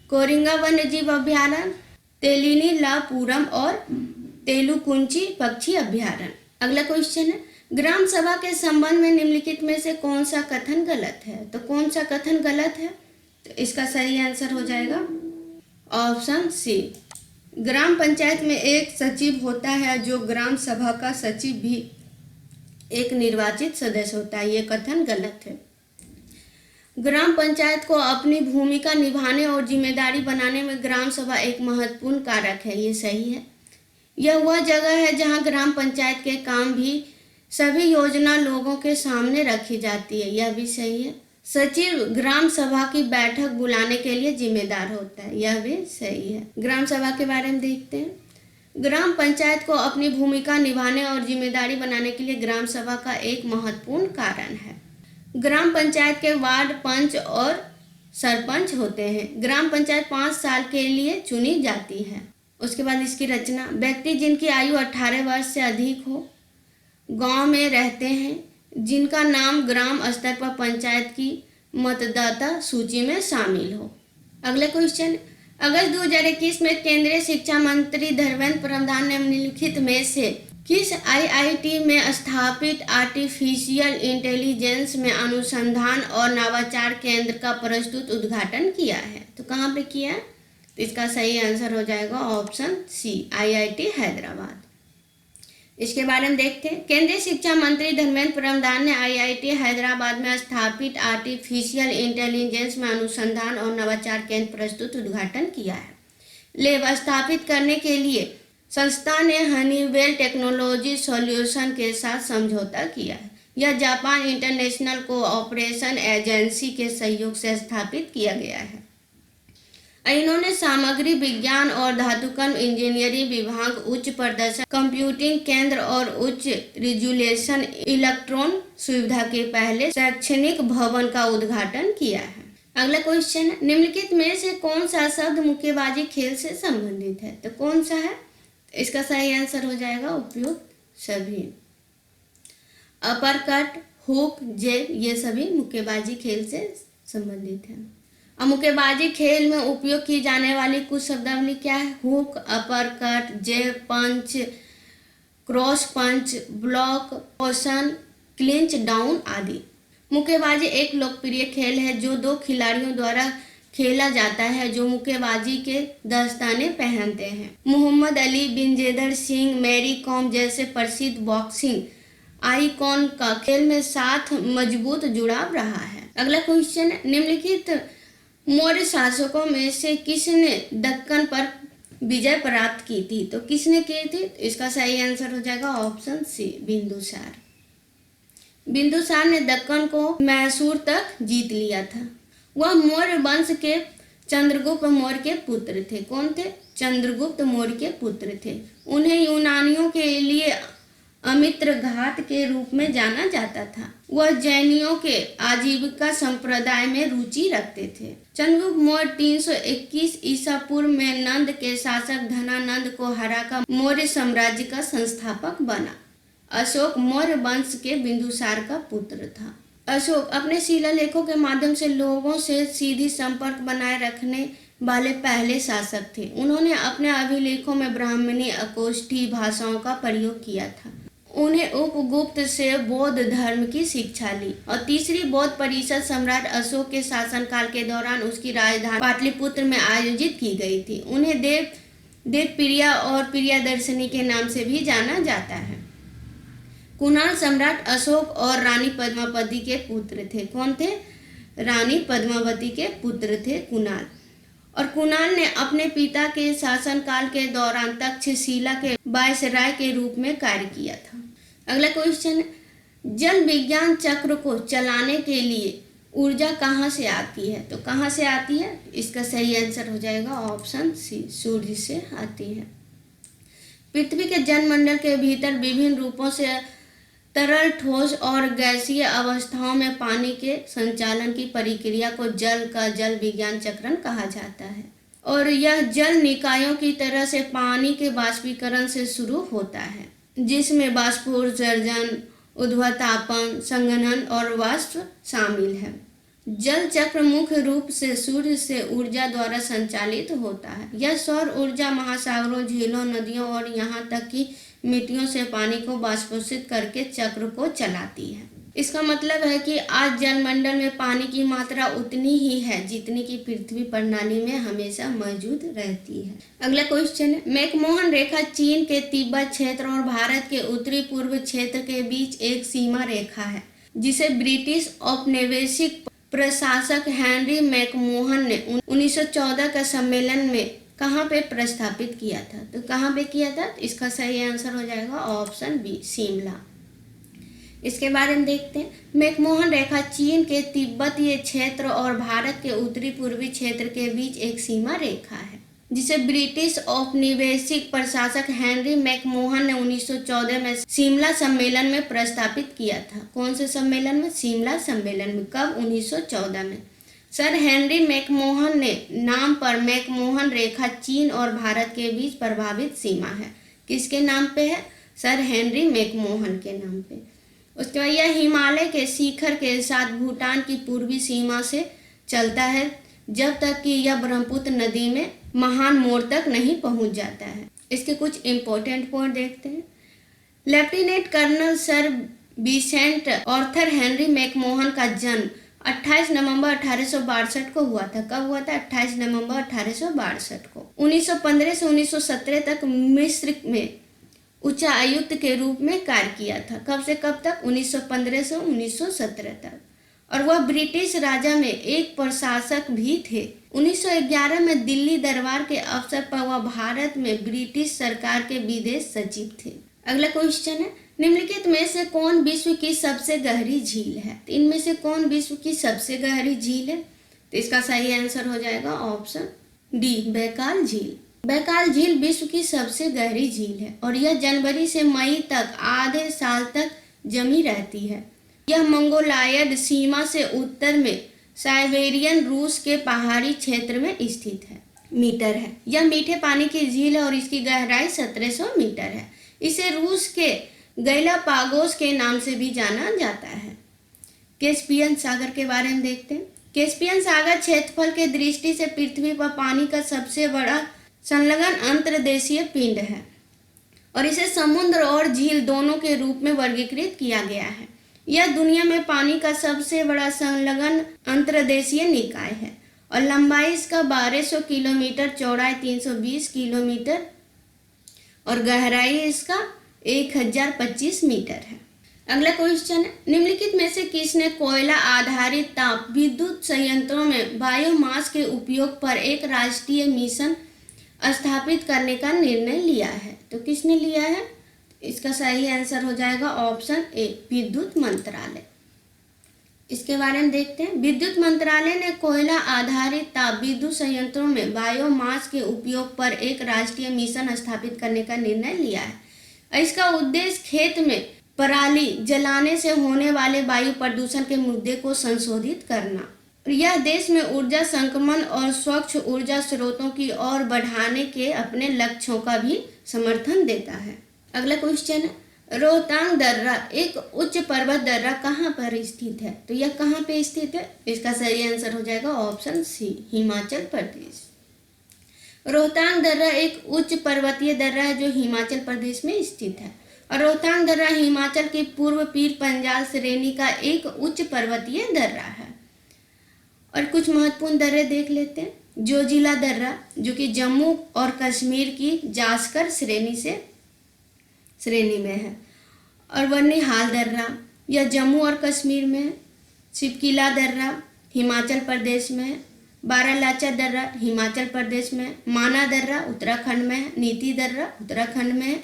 Speaker 1: कोरिंगा वन्यजीव अभ्यारण्य, तेलिनीलापुरम और तेलुकुंची पक्षी अभ्यारण्य। अगला क्वेश्चन है, ग्राम सभा के संबंध में निम्नलिखित में से कौन सा कथन गलत है? तो कौन सा कथन गलत है? तो इसका सही आंसर हो जाएगा ऑप्शन सी, ग्राम पंचायत में एक सचिव होता है जो ग्राम सभा का सचिव भी एक निर्वाचित सदस्य होता है। ये कथन गलत है। ग्राम पंचायत को अपनी भूमिका निभाने और जिम्मेदारी बनाने में ग्राम सभा एक महत्वपूर्ण कारक है। ये सही है। यह वह जगह है जहां ग्राम पंचायत के काम भी सभी योजना लोगों के सामने रखी जाती है। यह भी सही है। सचिव ग्राम सभा की बैठक बुलाने के लिए जिम्मेदार होता है। यह भी सही है। ग्राम सभा के बारे में देखते हैं। ग्राम पंचायत को अपनी भूमिका निभाने और जिम्मेदारी बनाने के लिए ग्राम सभा का एक महत्वपूर्ण कारण है। ग्राम पंचायत के वार्ड पंच और सरपंच होते हैं। ग्राम पंचायत 5 साल के लिए चुनी जाती है। उसके बाद इसकी रचना, व्यक्ति जिनकी आयु 18 वर्ष से अधिक हो, गांव में रहते हैं, जिनका नाम ग्राम स्तर पर पंचायत की मतदाता सूची में शामिल हो। अगले क्वेश्चन, अगस्त 2021 में केंद्रीय शिक्षा मंत्री धर्मेंद्र प्रधान ने निम्नलिखित में से किस आईआईटी में स्थापित आर्टिफिशियल इंटेलिजेंस में अनुसंधान और नवाचार केंद्र का प्रस्तुत उद्घाटन किया है? तो कहाँ पे किया है? तो इसका सही आंसर हो जाएगा ऑप्शन सी, आईआईटी हैदराबाद। इसके बारे में देखते हैं। केंद्रीय शिक्षा मंत्री धर्मेंद्र प्रधान ने आईआईटी हैदराबाद में स्थापित आर्टिफिशियल इंटेलिजेंस में अनुसंधान और नवाचार केंद्र प्रस्तुत उद्घाटन किया है। लैब स्थापित करने के लिए संस्था ने हनीवेल टेक्नोलॉजी सॉल्यूशन के साथ समझौता किया है। यह जापान इंटरनेशनल कोऑपरेशन एजेंसी के सहयोग से स्थापित किया गया है। इन्होंने सामग्री विज्ञान और धातुकर्म इंजीनियरिंग विभाग, उच्च प्रदर्शन कंप्यूटिंग केंद्र और उच्च रिजोल्यूशन इलेक्ट्रॉन सुविधा के पहले शैक्षणिक भवन का उद्घाटन किया है। अगला क्वेश्चन है, निम्नलिखित में से कौन सा शब्द मुक्केबाजी खेल से संबंधित है? तो कौन सा है? इसका सही आंसर हो जाएगा उपयुक्त सभी। अपरकट, हुक, जैब ये सभी मुक्केबाजी खेल से संबंधित है। अब मुक्केबाजी खेल में उपयोग की जाने वाली कुछ शब्दावली क्या है? हुक, अपरकट, जैब, पंच, क्रॉस पंच, ब्लॉक, पोशन, क्लिंच डाउन आदि। मुक्केबाजी एक लोकप्रिय खेल है जो 2 खिलाड़ियों द्वारा खेला जाता है जो मुक्केबाजी के दस्ताने पहनते हैं। मोहम्मद अली, विजेंदर सिंह, मैरी कॉम जैसे प्रसिद्ध बॉक्सिंग आइकॉन का खेल में साथ मजबूत जुड़ाव रहा है। अगला क्वेश्चन है, निम्नलिखित मौर्य शासकों में से किसने दक्कन पर विजय प्राप्त की थी? तो किसने की थी? इसका सही आंसर हो जाएगा ऑप्शन सी, बिंदुसार। बिंदुसार ने दक्कन को मैसूर तक जीत लिया था। वह मौर्य वंश के चंद्रगुप्त मौर्य के पुत्र थे। कौन थे? चंद्रगुप्त मौर्य के पुत्र थे। उन्हें यूनानियों के लिए अमित्र घाट के रूप में जाना जाता था। वह जैनियों के आजीविका संप्रदाय में रुचि रखते थे। चंद्रगुप्त मौर्य 321 ईसा पूर्व में नंद के शासक धनानंद को हराकर मौर्य साम्राज्य का संस्थापक बना। अशोक मौर्य वंश के बिंदुसार का पुत्र था। अशोक अपने शिलालेखों के माध्यम से लोगों से सीधी संपर्क बनाए रखने वाले पहले शासक थे। उन्होंने अपने अभिलेखों में ब्राह्मणी अकोष्ठी भाषाओं का प्रयोग किया था। उन्हें उपगुप्त से बौद्ध धर्म की शिक्षा ली और तीसरी बौद्ध परिषद सम्राट अशोक के शासनकाल के दौरान उसकी राजधानी पाटलिपुत्र में आयोजित की गई थी। उन्हें देवप्रिया और प्रियदर्शिनी के नाम से भी जाना जाता है। कुणाल सम्राट अशोक और रानी पद्मावती के पुत्र थे। कौन थे? रानी पद्मावती के पुत्र थे कुणाल। और कुणाल ने अपने पिता के शासनकाल के दौरान तक्षशिला के वायसराय के रूप में कार्य किया था। अगला क्वेश्चन, जल विज्ञान चक्र को चलाने के लिए ऊर्जा कहाँ से आती है? तो कहाँ से आती है? इसका सही आंसर हो जाएगा ऑप्शन सी, सूर्य से आती है। पृथ्वी के जलमंडल के भीतर विभिन्न रूपों से तरल, ठोस और गैसीय अवस्थाओं में पानी के संचालन की प्रक्रिया को जल का जल विज्ञान चक्रण कहा जाता है और यह जल निकायों की तरह से पानी के वाष्पीकरण से शुरू होता है, जिसमें बाष्पोत्सर्जन, ऊर्ध्वतापन, संघनन और वाष्प शामिल है। जल चक्र मुख्य रूप से सूर्य से ऊर्जा द्वारा संचालित होता है। यह सौर ऊर्जा महासागरों, झीलों, नदियों और यहाँ तक कि मिट्टियों से पानी को वाष्पोषित करके चक्र को चलाती है। इसका मतलब है कि आज जलमंडल में पानी की मात्रा उतनी ही है जितनी कि पृथ्वी प्रणाली में हमेशा मौजूद रहती है। अगला क्वेश्चन है, मैकमोहन रेखा चीन के तिब्बत क्षेत्र और भारत के उत्तरी पूर्व क्षेत्र के बीच एक सीमा रेखा है, जिसे ब्रिटिश औपनिवेशिक प्रशासक हेनरी मैकमोहन ने 1914 का सम्मेलन में कहाँ पे प्रस्थापित किया था? तो कहाँ पे किया था? इसका सही आंसर हो जाएगा ऑप्शन बी, शिमला। इसके बारे में देखते हैं। मैकमोहन रेखा चीन के तिब्बतीय क्षेत्र और भारत के उत्तरी पूर्वी क्षेत्र के बीच एक सीमा रेखा है, जिसे ब्रिटिश औपनिवेशिक प्रशासक हेनरी मैकमोहन ने 1914 में शिमला सम्मेलन में प्रस्तापित किया था। कौन से सम्मेलन में? शिमला सम्मेलन में। कब? 1914 में। सर हेनरी मैकमोहन ने नाम पर मैकमोहन रेखा चीन और भारत के बीच प्रभावित सीमा है। किसके नाम पे है? सर हेनरी मैकमोहन के नाम पे। उसके बाद यह हिमालय के शिखर के साथ भूटान की पूर्वी सीमा से चलता है जब तक कि यह ब्रह्मपुत्र नदी में महान मोड़ तक नहीं पहुंच जाता है। इसके कुछ इंपॉर्टेंट पॉइंट देखते हैं। Lieutenant colonel sir Vincent Arthur Henry McMahon का जन्म 28 नवंबर 1862 को हुआ था। कब हुआ था? 28 नवंबर 1862 को। 1915 से 1917 तक मिस्र में उच्चायुक्त के रूप में कार्य किया था। कब से कब तक? 1915 से 1917 तक। और वह ब्रिटिश राजा में एक प्रशासक भी थे। 1911 में दिल्ली दरबार के अवसर पर वह भारत में ब्रिटिश सरकार के विदेश सचिव थे। अगला क्वेश्चन है, निम्नलिखित में से कौन विश्व की सबसे गहरी झील है? तो इनमें से कौन विश्व की सबसे गहरी झील है? तो इसका सही आंसर हो जाएगा ऑप्शन डी, बैकाल झील। बैकाल झील विश्व की सबसे गहरी झील है और यह जनवरी से मई तक आधे साल तक जमी रहती है। यह मंगोलायड सीमा से उत्तर में साइबेरियन रूस के पहाड़ी क्षेत्र में स्थित है। मीटर है। यह मीठे पानी की झील है और इसकी गहराई 1700 मीटर है। इसे रूस के गैलापागोस के नाम से भी जाना जाता है। कैस्पियन सागर के बारे में देखते हैं। कैस्पियन सागर क्षेत्रफल के दृष्टि से पृथ्वी पर पानी का सबसे बड़ा संलग्न अंतर्देशीय पिंड है और इसे समुद्र और झील दोनों के रूप में वर्गीकृत किया गया है। यह दुनिया में पानी का सबसे बड़ा संलग्न अंतर्देशीय निकाय है और लंबाई इसका 1200 किलोमीटर, चौड़ाई 320 किलोमीटर और गहराई इसका 1025 मीटर है। अगला क्वेश्चन है, निम्नलिखित में से किसने कोयला आधारित ताप विद्युत संयंत्रों में बायोमास के उपयोग पर एक राष्ट्रीय मिशन स्थापित करने का निर्णय लिया है? तो किसने लिया है? इसका सही आंसर हो जाएगा ऑप्शन ए, विद्युत मंत्रालय। इसके बारे में देखते हैं। विद्युत मंत्रालय ने कोयला आधारित ताप विद्युत संयंत्रों में बायोमास के उपयोग पर एक राष्ट्रीय मिशन स्थापित करने का निर्णय लिया है। इसका उद्देश्य खेत में पराली जलाने से होने वाले वायु प्रदूषण के मुद्दे को संशोधित करना। यह देश में ऊर्जा संक्रमण और स्वच्छ ऊर्जा स्रोतों की ओर बढ़ाने के अपने लक्ष्यों का भी समर्थन देता है। अगला क्वेश्चन है, रोहतांग दर्रा एक उच्च पर्वत दर्रा कहाँ पर स्थित है? तो यह कहाँ पे स्थित है? इसका सही आंसर हो जाएगा ऑप्शन सी, हिमाचल प्रदेश। रोहतांग दर्रा एक उच्च पर्वतीय दर्रा है जो हिमाचल प्रदेश में स्थित है और रोहतांग दर्रा हिमाचल की पूर्व पीर पंजाल श्रेणी का एक उच्च पर्वतीय दर्रा है। और कुछ महत्वपूर्ण दर्रे देख लेते हैं। जोजिला दर्रा जो कि जम्मू और कश्मीर की जास्कर श्रेणी में है और बनिहाल दर्रा यह जम्मू और कश्मीर में है। शिवकिला दर्रा हिमाचल प्रदेश में है। बारालाचा दर्रा हिमाचल प्रदेश में है। माना दर्रा उत्तराखंड में है। नीति दर्रा उत्तराखंड में है।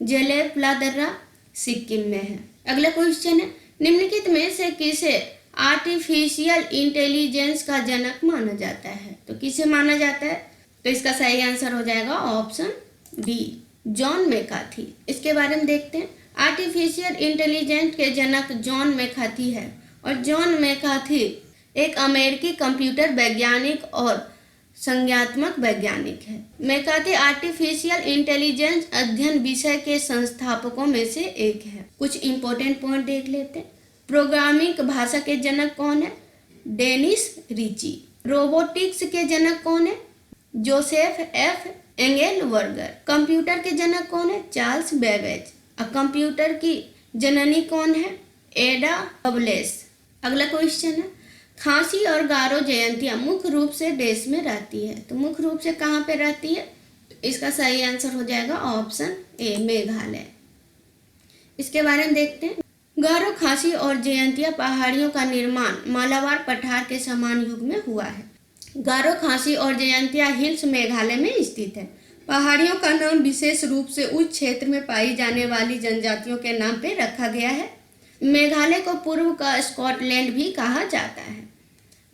Speaker 1: जेलेपला दर्रा सिक्किम में है। अगला क्वेश्चन है, निम्नलिखित में से किसे आर्टिफिशियल इंटेलिजेंस का जनक माना जाता है? तो किसे माना जाता है? तो इसका सही आंसर हो जाएगा ऑप्शन डी, जॉन मैकार्थी। इसके बारे में देखते हैं। आर्टिफिशियल इंटेलिजेंस के जनक जॉन मैकार्थी है और जॉन मैकार्थी एक अमेरिकी कंप्यूटर वैज्ञानिक और संज्ञानात्मक वैज्ञानिक है। मैकार्थी आर्टिफिशियल इंटेलिजेंस अध्ययन विषय के संस्थापकों में से एक है। कुछ इंपॉर्टेंट पॉइंट देख लेते हैं। प्रोग्रामिंग भाषा के जनक कौन है? Dennis Ritchie. रोबोटिक्स के जनक कौन है? Joseph F Engelberger. कंप्यूटर के जनक कौन है? Charles Babbage. अब कंप्यूटर की जननी कौन है? एडा लवलेस। अगला क्वेश्चन है, खासी और गारो जयंतिया मुख्य रूप से देश में रहती है। तो मुख्य रूप से कहाँ पे रहती है? तो इसका सही आंसर हो जाएगा ऑप्शन ए, मेघालय। इसके बारे में देखते हैं। गारो, खासी और जयंतिया पहाड़ियों का निर्माण मालाबार पठार के समान युग में हुआ है। गारो, खासी और जयंतिया हिल्स मेघालय में स्थित है। पहाड़ियों का नाम विशेष रूप से उस क्षेत्र में पाई जाने वाली जनजातियों के नाम पे रखा गया है। मेघालय को पूर्व का स्कॉटलैंड भी कहा जाता है।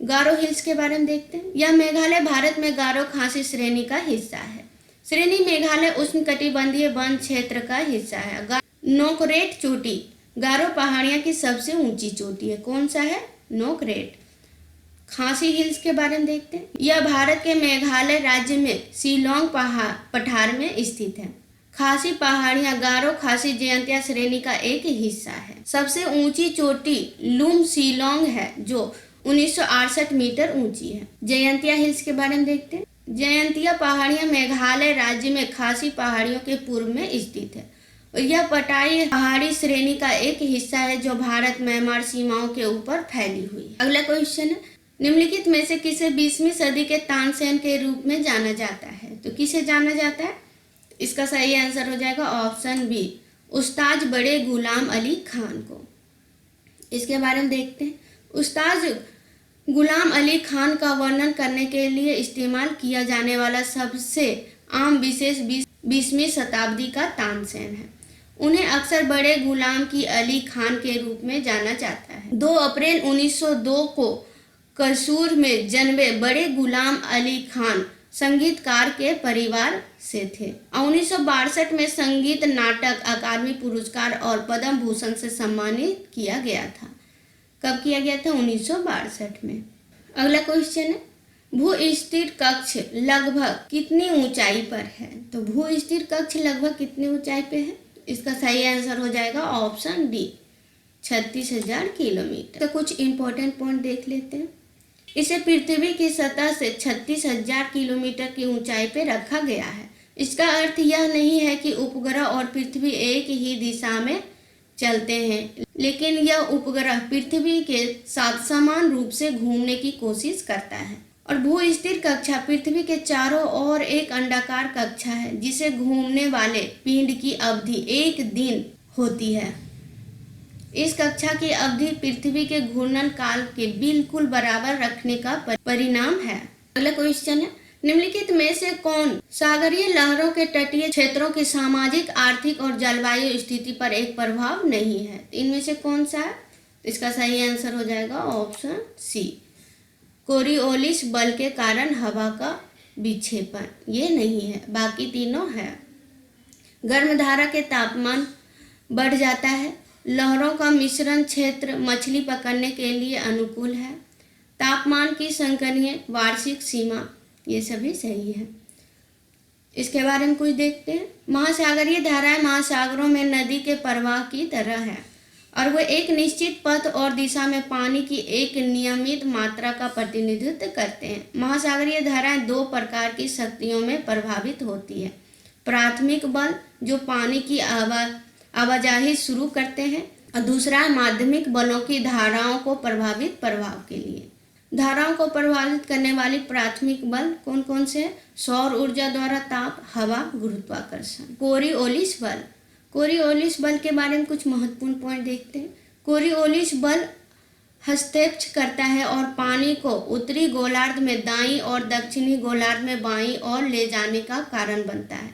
Speaker 1: गारो हिल्स के बारे में देखते हैं। यह मेघालय भारत में गारो खासी श्रेणी का हिस्सा है। श्रेणी मेघालय उष्णकटिबंधीय वन क्षेत्र का हिस्सा है। नोकरेट चोटी गारो पहाड़ियाँ की सबसे ऊंची चोटी है। कौन सा है? नोकरेट। खासी हिल्स के बारे में देखते हैं। यह भारत के मेघालय राज्य में शिलोंग पठार में स्थित है। खासी पहाड़ियाँ गारो खासी जयंतिया श्रेणी का एक हिस्सा है। सबसे ऊंची चोटी लुम शिलोंग है जो 1968 मीटर ऊंची है। जयंतिया हिल्स के बारे में देखते हैं। जयंतिया पहाड़ियाँ मेघालय राज्य में खासी पहाड़ियों के पूर्व में स्थित है और यह पटाई पहाड़ी श्रेणी का एक हिस्सा है जो भारत म्यांमार सीमाओं के ऊपर फैली हुई है। अगला क्वेश्चन है, निम्नलिखित में से किसे 20वीं सदी के तानसेन के रूप में जाना जाता है? तो किसे जाना जाता है? इसका सही आंसर हो जाएगा ऑप्शन बी, उस्ताद बड़े गुलाम अली खान को। इसके बारे में देखते हैं। उस्ताद गुलाम अली खान का वर्णन करने के लिए इस्तेमाल किया जाने वाला सबसे आम विशेष 20वीं शताब्दी का तानसेन है। उन्हें अक्सर बड़े गुलाम की अली खान के रूप में जाना जाता है। 2 अप्रैल 1902 को कसूर में जन्मे बड़े गुलाम अली खान संगीतकार के परिवार से थे। 1962 में संगीत नाटक अकादमी पुरस्कार और पद्म भूषण से सम्मानित किया गया था। कब किया गया था? 1962 में। अगला क्वेश्चन है, भू-स्थिर कक्ष लगभग कितनी ऊंचाई पर है? तो भू-स्थिर कक्ष लगभग कितनी ऊंचाई पे है? इसका सही आंसर हो जाएगा ऑप्शन डी, 36,000 किलोमीटर। तो कुछ इंपॉर्टेंट पॉइंट देख लेते हैं। इसे पृथ्वी की सतह से 36,000 किलोमीटर की ऊंचाई पे रखा गया है। इसका अर्थ यह नहीं है कि उपग्रह और पृथ्वी एक ही दिशा में चलते हैं, लेकिन यह उपग्रह पृथ्वी के साथ समान रूप से घूमने की कोशिश करता है। और भू-स्थिर कक्षा पृथ्वी के चारों ओर एक अंडाकार कक्षा है जिसे घूमने वाले पिंड की अवधि 1 दिन होती है। इस कक्षा की अवधि पृथ्वी के घूर्णन काल के बिल्कुल बराबर रखने का परिणाम है। अगला क्वेश्चन है, निम्नलिखित में से कौन सागरीय लहरों के तटीय क्षेत्रों की सामाजिक, आर्थिक और जलवायु स्थिति पर एक प्रभाव नहीं है? इनमें से कौन सा है? इसका सही आंसर हो जाएगा ऑप्शन सी, कोरियोलिस बल के कारण हवा का विक्षेपण। ये नहीं है, बाकी तीनों है। गर्म धारा के तापमान बढ़ जाता है। लहरों का मिश्रण क्षेत्र मछली पकड़ने के लिए अनुकूल है। तापमान की संकनीय वार्षिक सीमा, ये सभी सही है। इसके बारे में कुछ देखते हैं। महासागरीय धाराएं महासागरों में नदी के प्रवाह की तरह है और वे एक निश्चित पथ और दिशा में पानी की एक नियमित मात्रा का प्रतिनिधित्व करते हैं। महासागरीय धाराएं दो प्रकार की शक्तियों में प्रभावित होती है। प्राथमिक बल जो पानी की आवाजाही शुरू करते हैं, और दूसरा है माध्यमिक बलों की धाराओं को प्रभावित प्रभाव के लिए। धाराओं को प्रभावित करने वाली प्राथमिक बल कौन कौन से हैं? सौर ऊर्जा द्वारा ताप, हवा, गुरुत्वाकर्षण। कोरियोलिस बल। कोरियोलिस बल के बारे में कुछ महत्वपूर्ण पॉइंट देखते हैं। कोरियोलिस बल हस्तक्षेप करता है और पानी को उत्तरी गोलार्ध में दाईं और दक्षिणी गोलार्ध में बाईं ओर ले जाने का कारण बनता है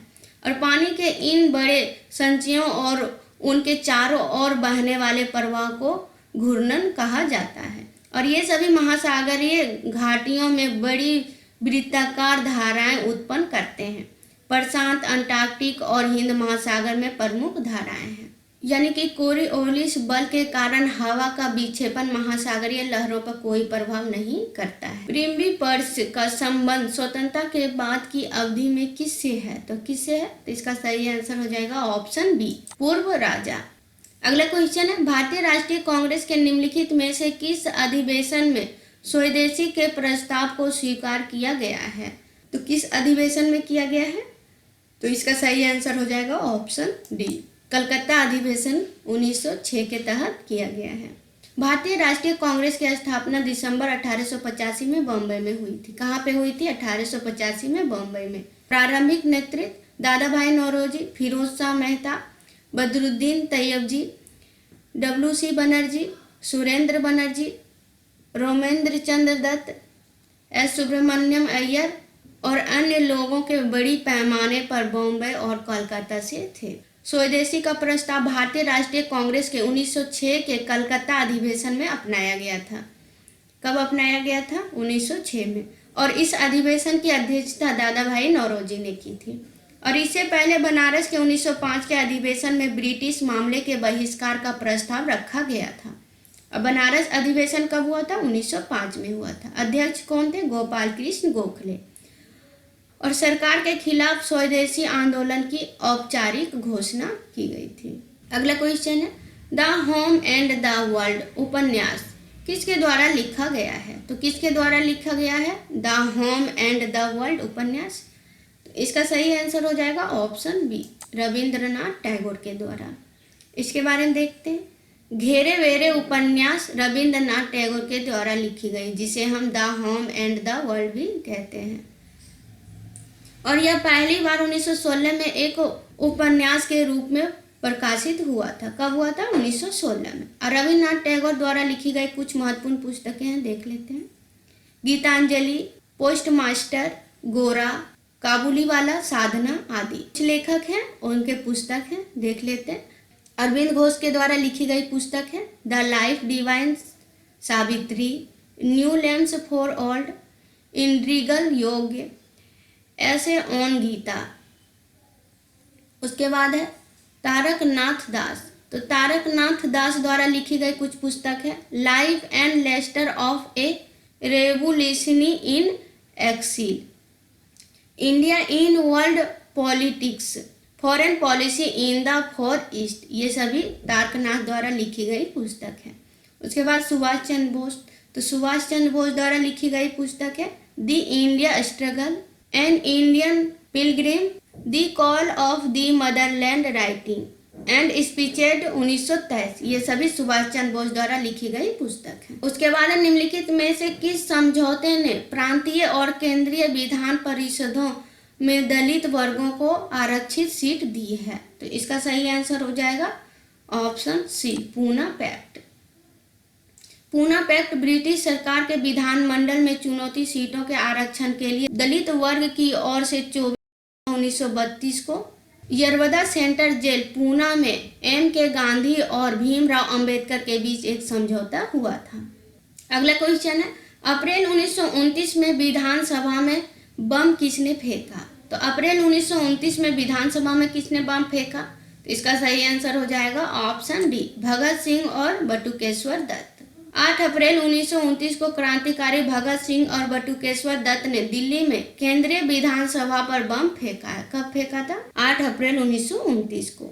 Speaker 1: और पानी के इन बड़े संचयों और उनके चारों ओर बहने वाले प्रवाह को घूर्णन कहा जाता है। और ये सभी महासागरीय घाटियों में बड़ी वृत्ताकार धाराएं उत्पन्न करते हैं। प्रशांत, अंटार्कटिक और हिंद महासागर में प्रमुख धाराएं हैं। यानी कि कोरियोलिस बल के कारण हवा का विक्षेपण महासागरीय लहरों पर कोई प्रभाव नहीं करता है। प्रिम्बिपर्स का संबंध स्वतंत्रता के बाद की अवधि में किससे है? तो किससे है? तो इसका सही आंसर हो जाएगा ऑप्शन बी, पूर्व राजा। अगला क्वेश्चन है, भारतीय राष्ट्रीय कांग्रेस के निम्नलिखित में से किस अधिवेशन में स्वदेशी के प्रस्ताव को स्वीकार किया गया है? तो किस अधिवेशन में किया गया है? तो इसका सही आंसर हो जाएगा ऑप्शन डी, कलकत्ता अधिवेशन 1906 के तहत किया गया है। भारतीय राष्ट्रीय कांग्रेस की स्थापना दिसंबर 1885 में बम्बई में हुई थी। कहाँ पे हुई थी? 1885 में बम्बई में। प्रारंभिक नेतृत्व दादा भाई नौरोजी, फिरोज शाह मेहता, बदरुद्दीन तैयबजी, WC बनर्जी, सुरेंद्र बनर्जी, रोमेंद्र चंद्र दत्त, S सुब्रमण्यम अय्यर और अन्य लोगों के बड़ी पैमाने पर बॉम्बे और कोलकाता से थे। स्वदेशी का प्रस्ताव भारतीय राष्ट्रीय कांग्रेस के 1906 के कलकत्ता अधिवेशन में अपनाया गया था। कब अपनाया गया था? 1906 में। और इस अधिवेशन की अध्यक्षता दादा भाई नौरोजी ने की थी। और इससे पहले बनारस के 1905 के अधिवेशन में ब्रिटिश मामले के बहिष्कार का प्रस्ताव रखा गया था। और बनारस अधिवेशन कब हुआ था? 1905 में हुआ था। अध्यक्ष कौन थे? गोपाल कृष्ण गोखले। और सरकार के खिलाफ स्वदेशी आंदोलन की औपचारिक घोषणा की गई थी। अगला क्वेश्चन है, the home and the world उपन्यास किसके द्वारा लिखा गया है? तो किसके द्वारा लिखा गया है the home and the world उपन्यास? तो इसका सही आंसर हो जाएगा ऑप्शन बी, रविंद्रनाथ टैगोर के द्वारा। इसके बारे में देखते हैं। घेरे वेरे उपन्यास रविंद्रनाथ टैगोर के द्वारा लिखी गई, जिसे हम the home and the world भी कहते हैं। और यह पहली बार 1916 में एक उपन्यास के रूप में प्रकाशित हुआ था। कब हुआ था? 1916 में। और रविन्द्रनाथ टैगोर द्वारा लिखी गई कुछ महत्वपूर्ण पुस्तकें हैं, देख लेते हैं। गीतांजलि, पोस्टमास्टर, गोरा, काबुलीवाला, साधना आदि कुछ लेखक हैं और उनके पुस्तक हैं, देख लेते हैं। अरविंद घोष के द्वारा लिखी गई पुस्तक है the life divine Savitri, new lamps for old, integral yoga, essays on Gita. उसके बाद है तारकनाथ दास। तो तारकनाथ दास द्वारा लिखी गई कुछ पुस्तक है life and letters of a revolutionary in exile, India in world politics, foreign policy in the far east. ये सभी तारकनाथ द्वारा लिखी गई पुस्तक है। उसके बाद सुभाष चंद्र बोस। तो सुभाष चंद्र बोस द्वारा लिखी गई पुस्तक है the India struggle, an Indian pilgrim, the call of the motherland writings and speeches 1923। ये सभी सुभाष चंद्र बोस द्वारा लिखी गई पुस्तक है। उसके बाद निम्नलिखित में से किस समझौते ने प्रांतीय और केंद्रीय विधान परिषदों में दलित वर्गों को आरक्षित सीट दी है? तो इसका सही आंसर हो जाएगा option C, Poona pact. Poona pact British सरकार के विधानमंडल में चुनौती सीटों के आरक्षण के लिए दलित वर्ग की ओर से 1932 को यरवदा सेंट्रल जेल पूना में M.K. गांधी और भीमराव अंबेडकर के बीच एक समझौता हुआ था। अगला क्वेश्चन है, अप्रैल 1929 में विधानसभा में बम किसने फेंका? तो अप्रैल 1929 में विधानसभा में किसने बम फेंका? तो इसका सही आंसर हो जाएगा ऑप्शन डी, भगत सिंह और बटुकेश्वर दत्त। 8 अप्रैल 1929 को क्रांतिकारी भगत सिंह और बटुकेश्वर दत्त ने दिल्ली में केंद्रीय विधानसभा पर बम फेंका है। कब फेंका था? 8 अप्रैल 1929 को।